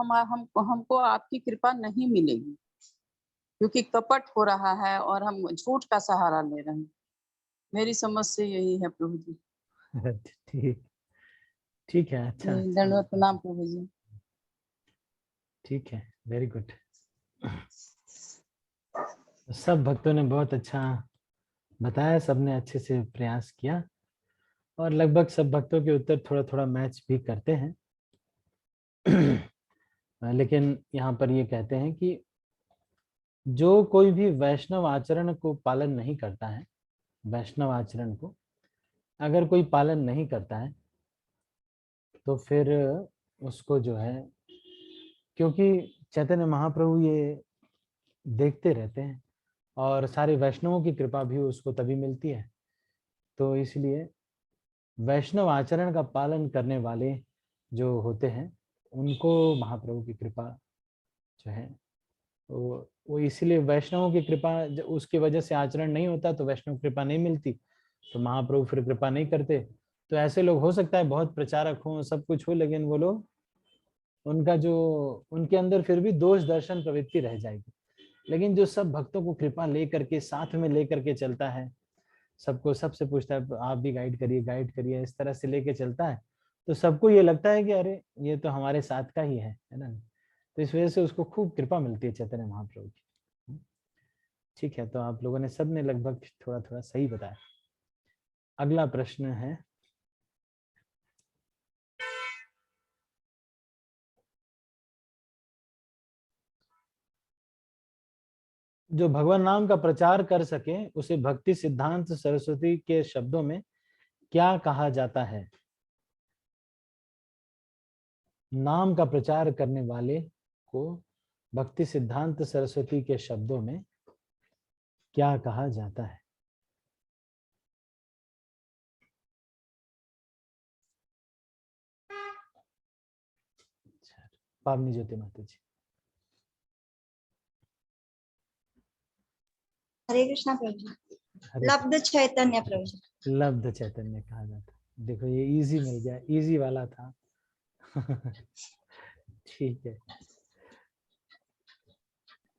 हमको आपकी कृपा नहीं मिलेगी, क्योंकि कपट हो रहा है और हम झूठ का सहारा ले रहे हैं। मेरी समझ से यही है प्रभु जी। ठीक ठीक है, अच्छा दंडवत प्रणाम प्रभु जी। ठीक है, वेरी गुड। सब भक्तों ने बहुत अच्छा बताया, सबने अच्छे से प्रयास किया और लगभग सब भक्तों के उत्तर थोड़ा थोड़ा मैच भी करते हैं। लेकिन यहाँ पर ये कहते हैं कि जो कोई भी वैष्णव आचरण को पालन नहीं करता है, वैष्णव आचरण को अगर कोई पालन नहीं करता है तो फिर उसको जो है, क्योंकि चैतन्य महाप्रभु ये देखते रहते हैं और सारे वैष्णवों की कृपा भी उसको तभी मिलती है, तो इसलिए वैष्णव आचरण का पालन करने वाले जो होते हैं उनको महाप्रभु की कृपा जो है वो इसलिए वैष्णवों की कृपा उसकी वजह से आचरण नहीं होता तो वैष्णव कृपा नहीं मिलती, तो महाप्रभु फिर कृपा नहीं करते। तो ऐसे लोग हो सकता है बहुत प्रचारक हों, सब कुछ हो, लेकिन वो लोग उनका जो उनके अंदर फिर भी दोष दर्शन प्रवृत्ति रह जाएगी। लेकिन जो सब भक्तों को कृपा लेकर के साथ में लेकर के चलता है, सबको सबसे पूछता है आप भी गाइड करिए, इस तरह से लेके चलता है, तो सबको ये लगता है कि अरे ये तो हमारे साथ का ही है ना। तो इस वजह से उसको खूब कृपा मिलती है चैतन्य महाप्रभु की। ठीक है, तो आप लोगों ने सबने लगभग थोड़ा थोड़ा सही बताया। अगला प्रश्न है, जो भगवान नाम का प्रचार कर सके उसे भक्ति सिद्धांत सरस्वती के शब्दों में क्या कहा जाता है? नाम का प्रचार करने वाले को भक्ति सिद्धांत सरस्वती के शब्दों में क्या कहा जाता है? पावनी ज्योति माता जी। हरे कृष्णा प्रभु जी। लब्ध चैतन्य प्रभु जी। लब्ध चैतन्य कहा जाता है। देखो ये इजी मिल गया, इजी वाला था। ठीक है,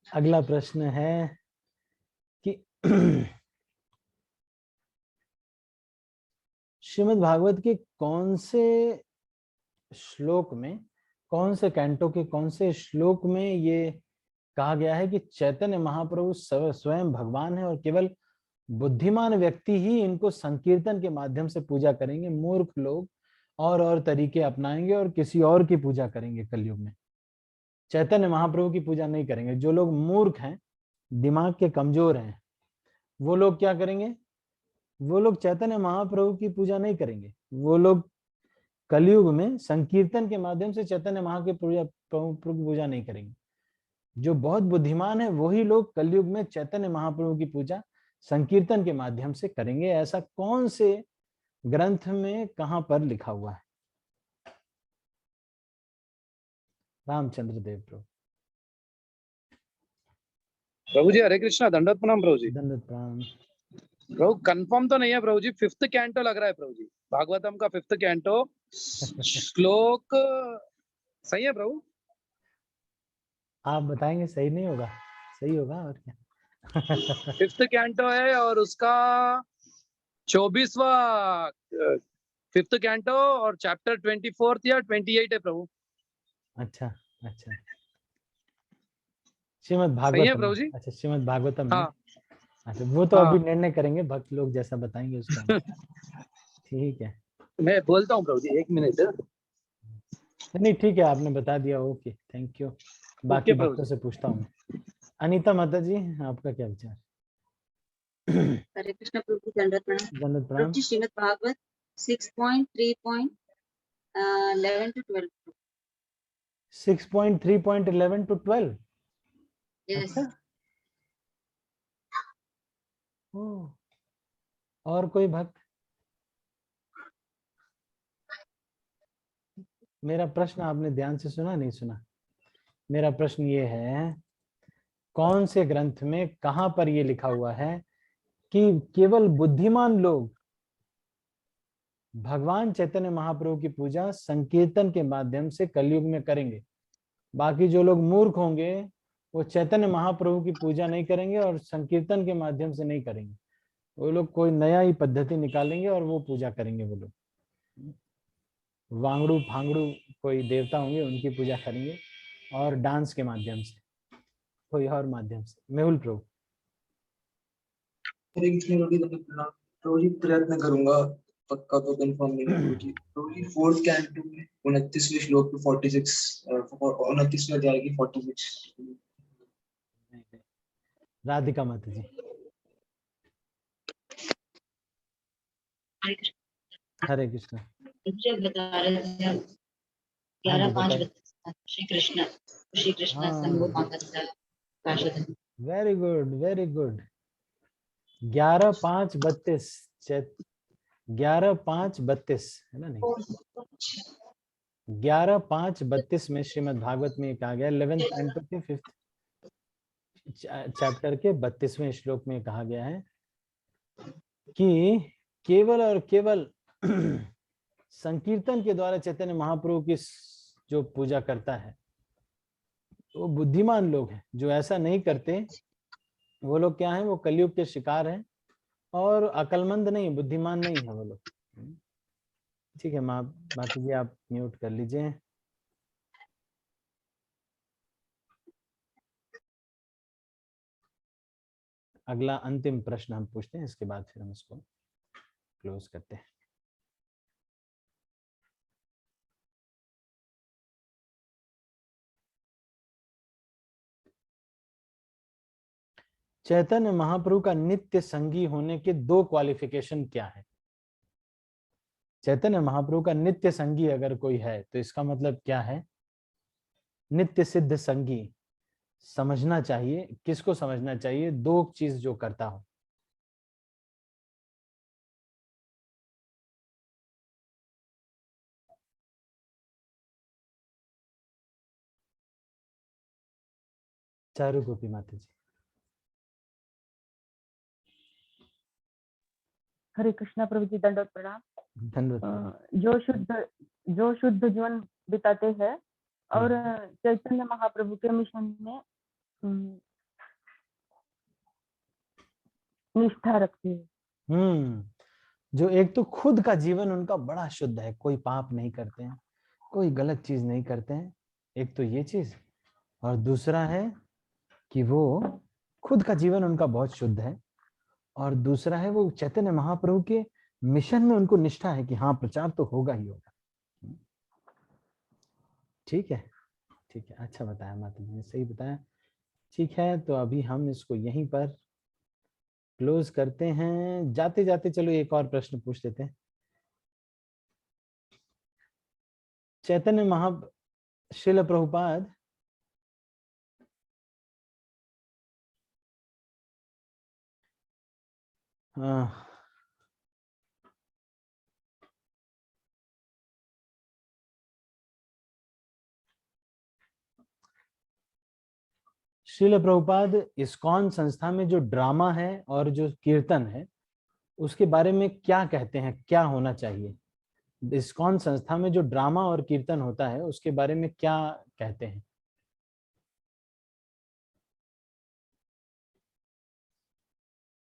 अगला प्रश्न है कि श्रीमद् भागवत के कौन से श्लोक में, कौन से कैंटो के कौन से श्लोक में ये कहा गया है कि चैतन्य महाप्रभु स्वयं भगवान है और केवल बुद्धिमान व्यक्ति ही इनको संकीर्तन के माध्यम से पूजा करेंगे, मूर्ख लोग और तरीके अपनाएंगे और किसी और की पूजा करेंगे कलयुग में, चैतन्य महाप्रभु की पूजा नहीं करेंगे। जो लोग मूर्ख हैं, दिमाग के कमजोर हैं, वो लोग क्या करेंगे? वो लोग चैतन्य महाप्रभु की पूजा नहीं करेंगे, वो लोग कलयुग में संकीर्तन के माध्यम से चैतन्य महाप्रभु की पूजा नहीं करेंगे। जो बहुत बुद्धिमान है वही लोग कलयुग में चैतन्य महाप्रभु की पूजा संकीर्तन के माध्यम से करेंगे। ऐसा कौन से ग्रंथ में कहां पर लिखा हुआ है? रामचंद्र देव प्रभु। प्रभु जी हरे कृष्णा, दंडवत प्रणाम प्रभु जी। दंडवत प्रणाम प्रभु। कंफर्म तो नहीं है प्रभु जी, 5th कैंटो लग रहा है प्रभु जी, भागवतम का 5th कैंटो श्लोक सही है प्रभु? आप बताएंगे सही नहीं होगा? सही होगा और क्या। 5th कैंटो है और उसका 24वां 5th कैंटो और चैप्टर 24 या 28 है प्रभु। अच्छा अच्छा, श्रीमद् सही है भागवतम। प्रभु जी? अच्छा, श्रीमद् भागवतम में। हाँ अच्छा, वो तो हाँ। अभी निर्णय करेंगे, भक्त लोग जैसा बताएंगे उसका। ठीक है, मैं बोलता हूँ प्रभु जी, 1 मिनट। नहीं ठीक है, आपने बता दिया, ओके थैंक यू। बाकी प्रभु भक्तों जी। से पूछता हूँ मैं। अनीता माता जी, आपका क्या विचार? हरे कृष्ण प्रभु जी, दंडवत प्रणाम दंडवत प्रभु प्रणाम। जी। Srimad Bhagavat 6.3.11 to 12। 6.3.11 to 12। Yes. अच्छा, ओ, और कोई भक्त? मेरा प्रश्न आपने ध्यान से सुना नहीं सुना? मेरा प्रश्न ये है, कौन से ग्रंथ में कहां पर ये लिखा हुआ है कि केवल बुद्धिमान लोग भगवान चैतन्य महाप्रभु की पूजा संकीर्तन के माध्यम से कलयुग में करेंगे? बाकी जो लोग मूर्ख होंगे वो चैतन्य महाप्रभु की पूजा नहीं करेंगे और संकीर्तन के माध्यम से नहीं करेंगे। वो लोग कोई नया ही पद्धति निकालेंगे और वो पूजा करेंगे। वो लोग वांगड़ू फांगड़ू कोई देवता होंगे उनकी पूजा करेंगे और डांस के माध्यम से, कोई और माध्यम से। मेहुल प्रभु। हरे कृष्ण प्रभु जी, प्रयत्न करूंगा, पक्का तो कंफर्म नहीं है प्रभु जी। फोर्थ कैंटो में 29वें श्लोक पे 46 29वें अध्याय की 46। राधिका माता जी। हरे कृष्ण। बता रहे थे 11:5 श्री कृष्ण संगो पाकस्थ। Very good, very good. 11:5:32 11:5:32 है ना? नहीं, 11:5:32 में श्रीमद् भागवत में कहा गया, 11th कैंटो के 5th चैप्टर के 32वें श्लोक में कहा गया है कि केवल और केवल संकीर्तन के द्वारा चैतन्य महाप्रभु की जो पूजा करता है वो बुद्धिमान लोग हैं। जो ऐसा नहीं करते वो लोग क्या हैं? वो कलयुग के शिकार हैं और अकलमंद नहीं, बुद्धिमान नहीं है वो लोग। ठीक है माता जी, आप म्यूट कर लीजिए। अगला अंतिम प्रश्न हम पूछते हैं, इसके बाद फिर हम इसको क्लोज करते हैं। चैतन्य महाप्रभु का नित्य संगी होने के 2 क्वालिफिकेशन क्या है? चैतन्य महाप्रभु का नित्य संगी अगर कोई है तो इसका मतलब क्या है? नित्य सिद्ध संगी समझना चाहिए, किसको समझना चाहिए? 2 चीज जो करता हो। चारू गोपी माता जी। हरे कृष्णा प्रभु जी, दंडवत प्रणाम। धन्यवाद। जो शुद्ध जीवन बिताते हैं और चैतन्य महाप्रभु के मिशन में निष्ठा रखते हैं। जो एक तो खुद का जीवन उनका बड़ा शुद्ध है, कोई पाप नहीं करते हैं, कोई गलत चीज नहीं करते हैं, एक तो ये चीज। और दूसरा है कि वो खुद का जीवन उनका बहुत शुद्ध है, और दूसरा है वो चैतन्य महाप्रभु के मिशन में उनको निष्ठा है कि हाँ प्रचार तो होगा ही होगा। ठीक है, ठीक है, अच्छा बताया माता जी ने, सही बताया। ठीक है, तो अभी हम इसको यहीं पर क्लोज करते हैं। जाते जाते चलो एक और प्रश्न पूछ लेते हैं। चैतन्य श्रील प्रभुपाद श्रील प्रभुपाद इस्कॉन संस्था में जो ड्रामा है और जो कीर्तन है उसके बारे में क्या कहते हैं, क्या होना चाहिए? इस्कॉन संस्था में जो ड्रामा और कीर्तन होता है उसके बारे में क्या कहते हैं?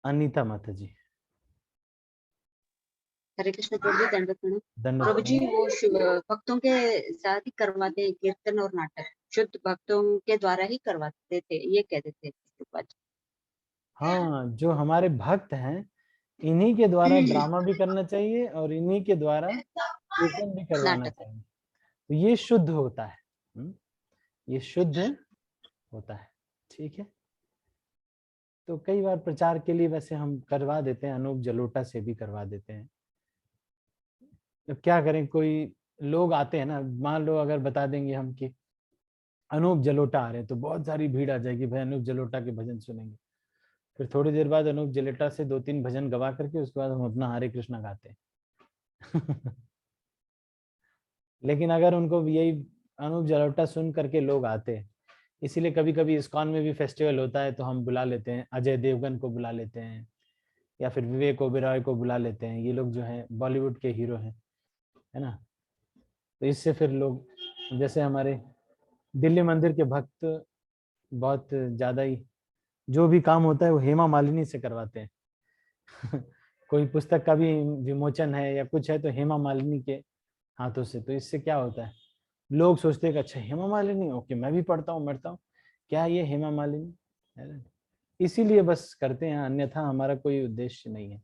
अनीता माता जी। हरे कृष्ण प्रभु जी, दंडवत प्रणाम। प्रभु जी, वो भक्तों के साथ ही करवाते हैं कीर्तन और नाटक, शुद्ध भक्तों के द्वारा ही करवाते थे, ये कहते थे। हाँ, जो हमारे भक्त हैं इन्हीं के द्वारा ड्रामा भी करना चाहिए और इन्हीं के द्वारा कीर्तन भी करवाना चाहिए, तो ये शुद्ध होता है। ये शुद्ध होता है। ठीक है, तो कई बार प्रचार के लिए वैसे हम करवा देते हैं, अनूप जलोटा से भी करवा देते हैं। तो क्या करें, कोई लोग आते हैं ना, मान लो अगर बता देंगे हम कि अनूप जलोटा आ रहे हैं तो बहुत सारी भीड़ आ जाएगी, भाई अनूप जलोटा के भजन सुनेंगे। फिर थोड़ी देर बाद अनूप जलोटा से 2-3 भजन गवा करके उसके बाद हम अपना हरे कृष्णा गाते हैं। लेकिन अगर उनको यही अनूप जलोटा सुन करके लोग आते इसीलिए कभी कभी इस्कॉन में भी फेस्टिवल होता है तो हम बुला लेते हैं, अजय देवगन को बुला लेते हैं या फिर विवेक ओबेरॉय को बुला लेते हैं। ये लोग जो हैं बॉलीवुड के हीरो हैं, है ना। तो इससे फिर लोग, जैसे हमारे दिल्ली मंदिर के भक्त बहुत ज़्यादा ही जो भी काम होता है वो हेमा मालिनी से करवाते हैं। कोई पुस्तक का भी विमोचन है या कुछ है तो हेमा मालिनी के हाथों से। तो इससे क्या होता है, लोग सोचते हैं कि अच्छा हेमा मालिनी, ओके मैं भी पढ़ता हूँ मरता हूँ, क्या ये हेमा मालिनी है? इसीलिए बस करते हैं, अन्यथा हमारा कोई उद्देश्य नहीं है।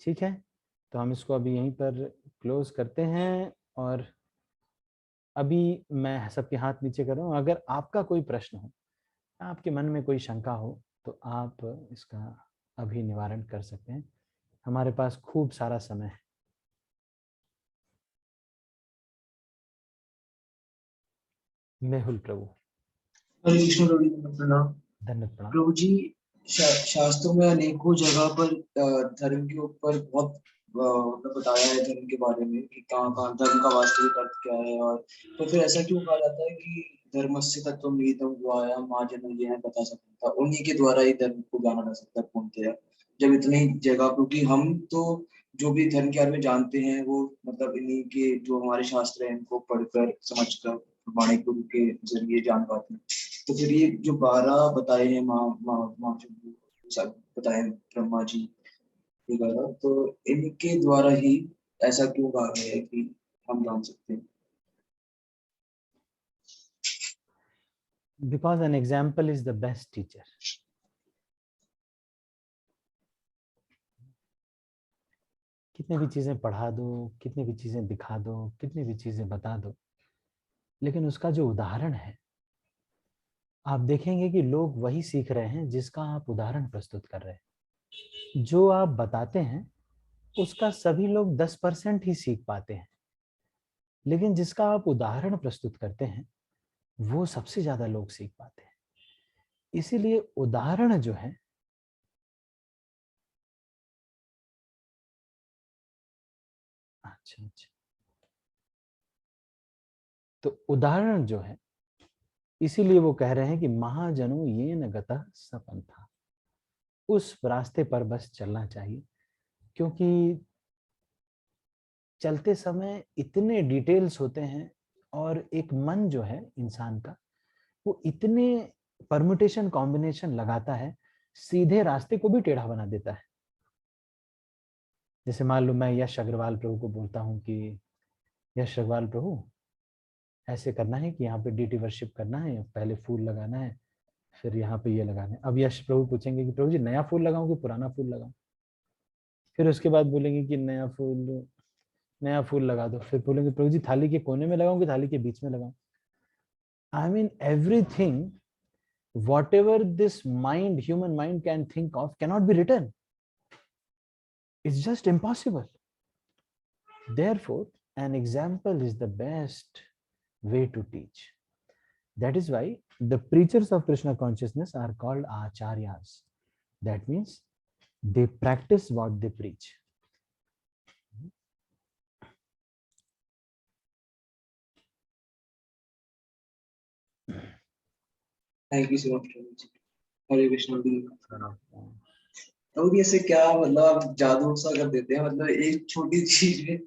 ठीक है, तो हम इसको अभी यहीं पर क्लोज करते हैं। और अभी मैं सबके हाथ नीचे कर रहा हूँ, अगर आपका कोई प्रश्न हो, आपके मन में कोई शंका हो, तो आप इसका अभी निवारण कर सकते हैं। हमारे पास खूब सारा समय है। मेहुल प्रभु। हरे कृष्ण प्रभु जी, प्रणाम। धन्यवाद प्रणाम। प्रभु जी, शास्त्रों में अनेकों जगह पर धर्म के ऊपर बहुत मतलब बताया है धर्म के बारे में कि कहाँ कहाँ धर्म का वास्तविक अर्थ क्या है। और तो फिर ऐसा क्यों कहा जाता है कि धर्मस्य तत्त्वमिदं गुह्यम् मा जनो येन पता सकता, उन्हीं के द्वारा ही धर्म को जाना जा सकता है पूर्णतया। जब इतनी जगह, क्योंकि हम तो जो भी धर्म के बारे में जानते हैं वो मतलब इन्हीं के जो हमारे शास्त्र हैं इनको पढ़कर समझकर प्रमाणिक गुरु के जरिए जान पाते हैं। तो फिर ये जो 12 बताए हैं सब बताए ब्रह्मा जी वगैरह, तो इनके द्वारा ही ऐसा क्यों कहा गया है कि हम जान सकते हैं? Because an example is the best teacher. कितने भी चीजें पढ़ा दो, कितनी भी चीजें दिखा दो, कितनी भी चीजें बता दो, लेकिन उसका जो उदाहरण है, आप देखेंगे कि लोग वही सीख रहे हैं जिसका आप उदाहरण प्रस्तुत कर रहे हैं। जो आप बताते हैं उसका सभी लोग 10% ही सीख पाते हैं, लेकिन जिसका आप उदाहरण प्रस्तुत करते हैं वो सबसे ज्यादा लोग सीख पाते हैं। इसीलिए उदाहरण जो है, अच्छा, तो उदाहरण जो है, इसीलिए वो कह रहे हैं कि महाजनों ये न गतः सपंथा, उस रास्ते पर बस चलना चाहिए। क्योंकि चलते समय इतने डिटेल्स होते हैं और एक मन जो है इंसान का, वो इतने परम्यूटेशन कॉम्बिनेशन लगाता है, सीधे रास्ते को भी टेढ़ा बना देता है। जैसे मान लो मैं यश अग्रवाल प्रभु को बोलता हूँ कि यश अग्रवाल प्रभु ऐसे करना है कि यहाँ पे डीटी वर्शिप करना है, पहले फूल लगाना है, फिर यहाँ पे ये लगाना है। अब यश प्रभु पूछेंगे कि प्रभु जी नया फूल लगाऊं कि पुराना फूल लगाऊं? फिर उसके बाद बोलेंगे कि नया फूल लगा दो। फिर बोलेंगे प्रभु जी थाली के कोने में लगाऊं कि थाली के बीच में लगाऊं? I mean everything whatever this human mind can think of cannot be written. It's just impossible. Therefore, an example is the best way to teach. That is why the preachers of Krishna consciousness are called acharyas. That means they practice what they preach. Thank you so much. Hare Krishna ji. तो ऐसे क्या मतलब आप जादू सा कर देते हैं, मतलब एक छोटी चीज में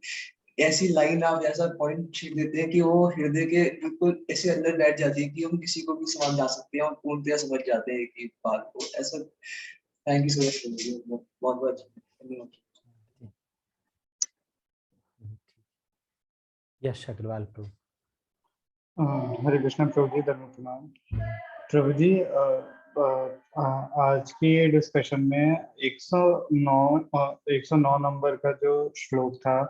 ऐसी लाइन आप ऐसा पॉइंट छीन देते हैं कि वो हृदय के बिल्कुल ऐसे अंदर बैठ जाती है कि हम किसी को भी समझ जा सकते हैं और पूर्णतया समझ जाते हैं कि बात को ऐसा। थैंक यू सो मच, बहुत बहुत धन्यवाद। यश अग्रवाल प्रभु। हरे कृष्ण प्रभु जी, धन्यवाद प्रणाम। प्रभु जी, आज की ये डिस्कशन में 109 नंबर का जो श्लोक था,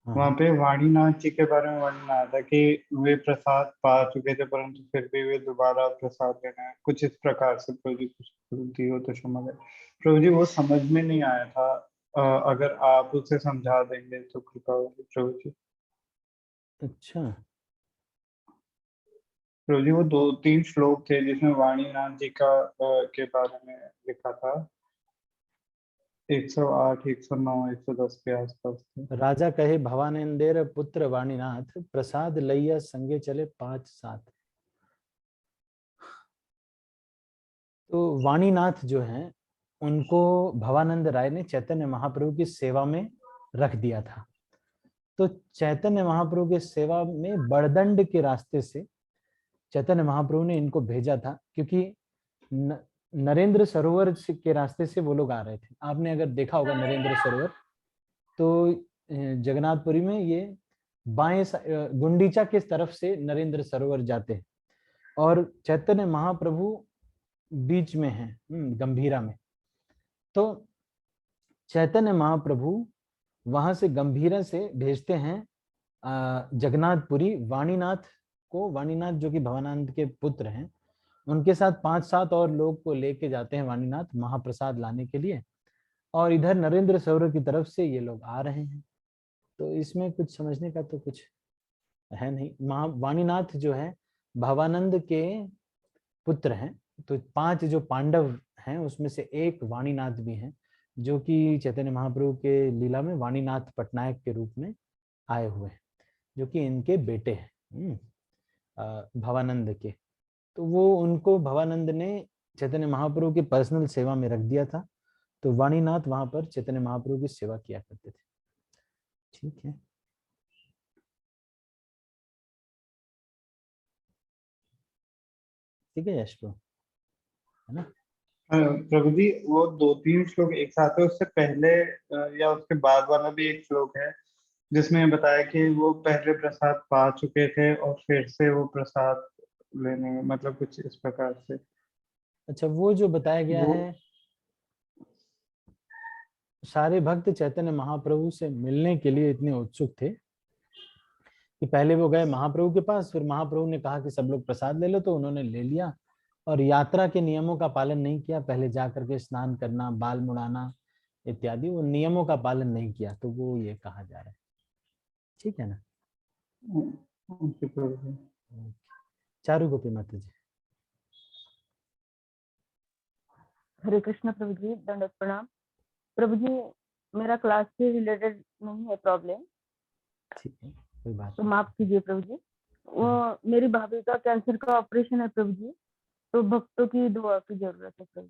वहाँ पे वाणीनाथ जी के बारे में वर्णन आया था कि वे प्रसाद पा चुके थे परंतु फिर भी वे दोबारा प्रसाद लेना है, कुछ इस प्रकार से। प्रभु जी कुछ गलती हो तो क्षमा करें। प्रभु जी वो समझ में नहीं आया था, अगर आप उसे समझा देंगे तो कृपा होगी प्रभु जी। अच्छा प्रभु जी वो 2-3 श्लोक थे जिसमें वाणीनाथ जी का के बारे में लिखा था, 108, 109, 110 के आसपास थे। राजा कहे भवानंदेर पुत्र वाणीनाथ, प्रसाद लैया संगे चले 5-7। तो वाणीनाथ जो हैं उनको भवानंद राय ने चैतन्य महाप्रभु की सेवा में रख दिया था। तो चैतन्य महाप्रभु की सेवा में बड़दंड के रास्ते से चैतन्य महाप्रभु ने इनको भेजा था, क्योंकि नरेंद्र सरोवर के रास्ते से वो लोग आ रहे थे। आपने अगर देखा होगा नरेंद्र सरोवर, तो जगन्नाथपुरी में ये बाएं गुंडीचा के तरफ से नरेंद्र सरोवर जाते हैं और चैतन्य महाप्रभु बीच में है गंभीरा में। तो चैतन्य महाप्रभु वहां से गंभीरा से भेजते हैं जगन्नाथपुरी वाणीनाथ को। वाणीनाथ जो कि भवानंद के पुत्र हैं, उनके साथ 5-7 और लोग को लेके जाते हैं वाणीनाथ महाप्रसाद लाने के लिए, और इधर नरेंद्र सरोवर की तरफ से ये लोग आ रहे हैं। तो इसमें कुछ समझने का तो कुछ है नहीं। वाणीनाथ जो है भवानंद के पुत्र हैं। तो 5 जो पांडव हैं उसमें से एक वाणीनाथ भी हैं, जो कि चैतन्य महाप्रभु के लीला में वाणीनाथ पटनायक के रूप में आए हुए हैं, जो कि इनके बेटे हैं भवानंद के। तो वो उनको भवानंद ने चैतन्य महाप्रभु की पर्सनल सेवा में रख दिया था। तो वाणीनाथ वहां पर चैतन्य महाप्रभु की सेवा किया करते थे। ठीक है, ठीक है यश प्रभु, है ना? प्रभु जी, वो 2-3 श्लोक एक साथ है, उससे पहले या उसके बाद वाला भी एक श्लोक है जिसमें बताया कि वो पहले प्रसाद पा चुके थे और फिर से वो प्रसाद लेने में, मतलब कुछ इस प्रकार से। अच्छा, वो जो बताया गया है, सारे भक्त चैतन्य महाप्रभु से मिलने के लिए इतने उत्सुक थे कि पहले वो गए महाप्रभु के पास, फिर महाप्रभु ने कहा कि सब लोग प्रसाद ले लो, तो उन्होंने ले लिया और यात्रा के नियमों का पालन नहीं किया। पहले जा करके स्नान करना, बाल मुड़ाना इत्यादि, वो नियमों का पालन नहीं किया, तो वो ये कहा जा रहा है। ठीक है ना? चारू गोपी माता जी। हरे कृष्ण प्रभु जी, दंडवत प्रणाम। प्रभु जी, मेरा क्लास से रिलेटेड नहीं है प्रॉब्लम, ठीक है, कोई बात तो माफ कीजिए प्रभु जी। वो मेरी भाभी का कैंसर का ऑपरेशन है प्रभु जी, तो भक्तों की दुआ की जरूरत है प्रभु।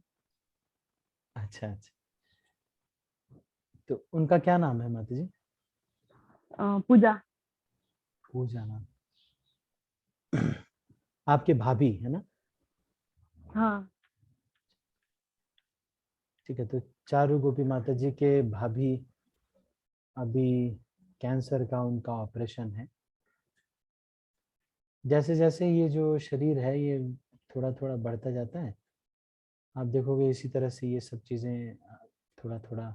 अच्छा अच्छा, तो उनका क्या नाम है माता जी? पूजा। पूजा नाम। आपके भाभी है ना? हाँ ठीक है, तो चारू गोपी माता जी के भाभी अभी कैंसर का उनका ऑपरेशन है। जैसे जैसे ये जो शरीर है ये थोड़ा थोड़ा बढ़ता जाता है, आप देखोगे इसी तरह से ये सब चीज़ें थोड़ा थोड़ा,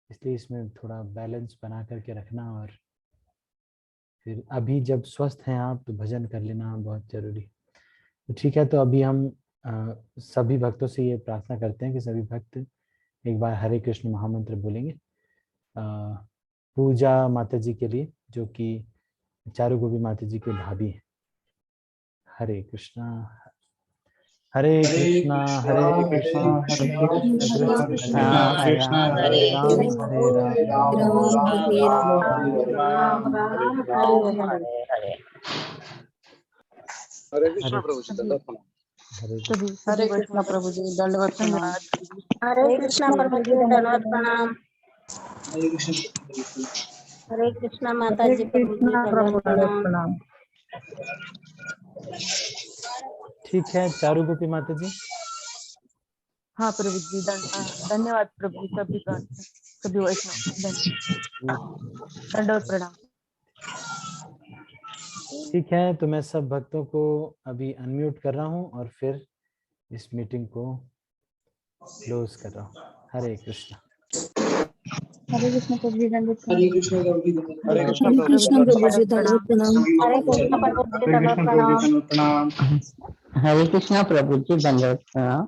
इसलिए इसमें थोड़ा बैलेंस बना करके रखना, और फिर अभी जब स्वस्थ हैं आप तो भजन कर लेना बहुत जरूरी। तो ठीक है, तो अभी हम सभी भक्तों से ये प्रार्थना करते हैं कि सभी भक्त एक बार हरे कृष्ण महामंत्र बोलेंगे पूजा माता जी के लिए, जो कि चारू गोपी माता जी के भाभी हैं। हरे कृष्णा हरे कृष्णा हरे कृष्णा कृष्ण कृष्ण हरे राम हरे राम हरे कृष्णा प्रभु जी, दंडवत प्रणाम। हरे कृष्णा प्रभु जी, दंडवत प्रणाम। हरे कृष्णा प्रभु जी, दंडवत प्रणाम। हरे कृष्णा माता जी, प्रभु जी दंडवत प्रणाम। ठीक है, चारू गोपी माता जी। हाँ प्रभु जी, धन्यवाद प्रभु जी, सभी का सभी वैष्णव दंडवत प्रणाम। ठीक है, तो मैं सब भक्तों को अभी अनम्यूट कर रहा हूँ और फिर इस मीटिंग को क्लोज कर रहा हूँ। हरे कृष्ण। हरे कृष्ण प्रभु जी, दंडवत प्रणाम। हरे कृष्ण प्रभु जी, हरे कृष्णा प्रभु जी, दंडवत प्रणाम। हरे कृष्णा प्रभु जी, दंडवत प्रणाम। हरे कृष्णा प्रभु जी, दंडवत प्रणाम।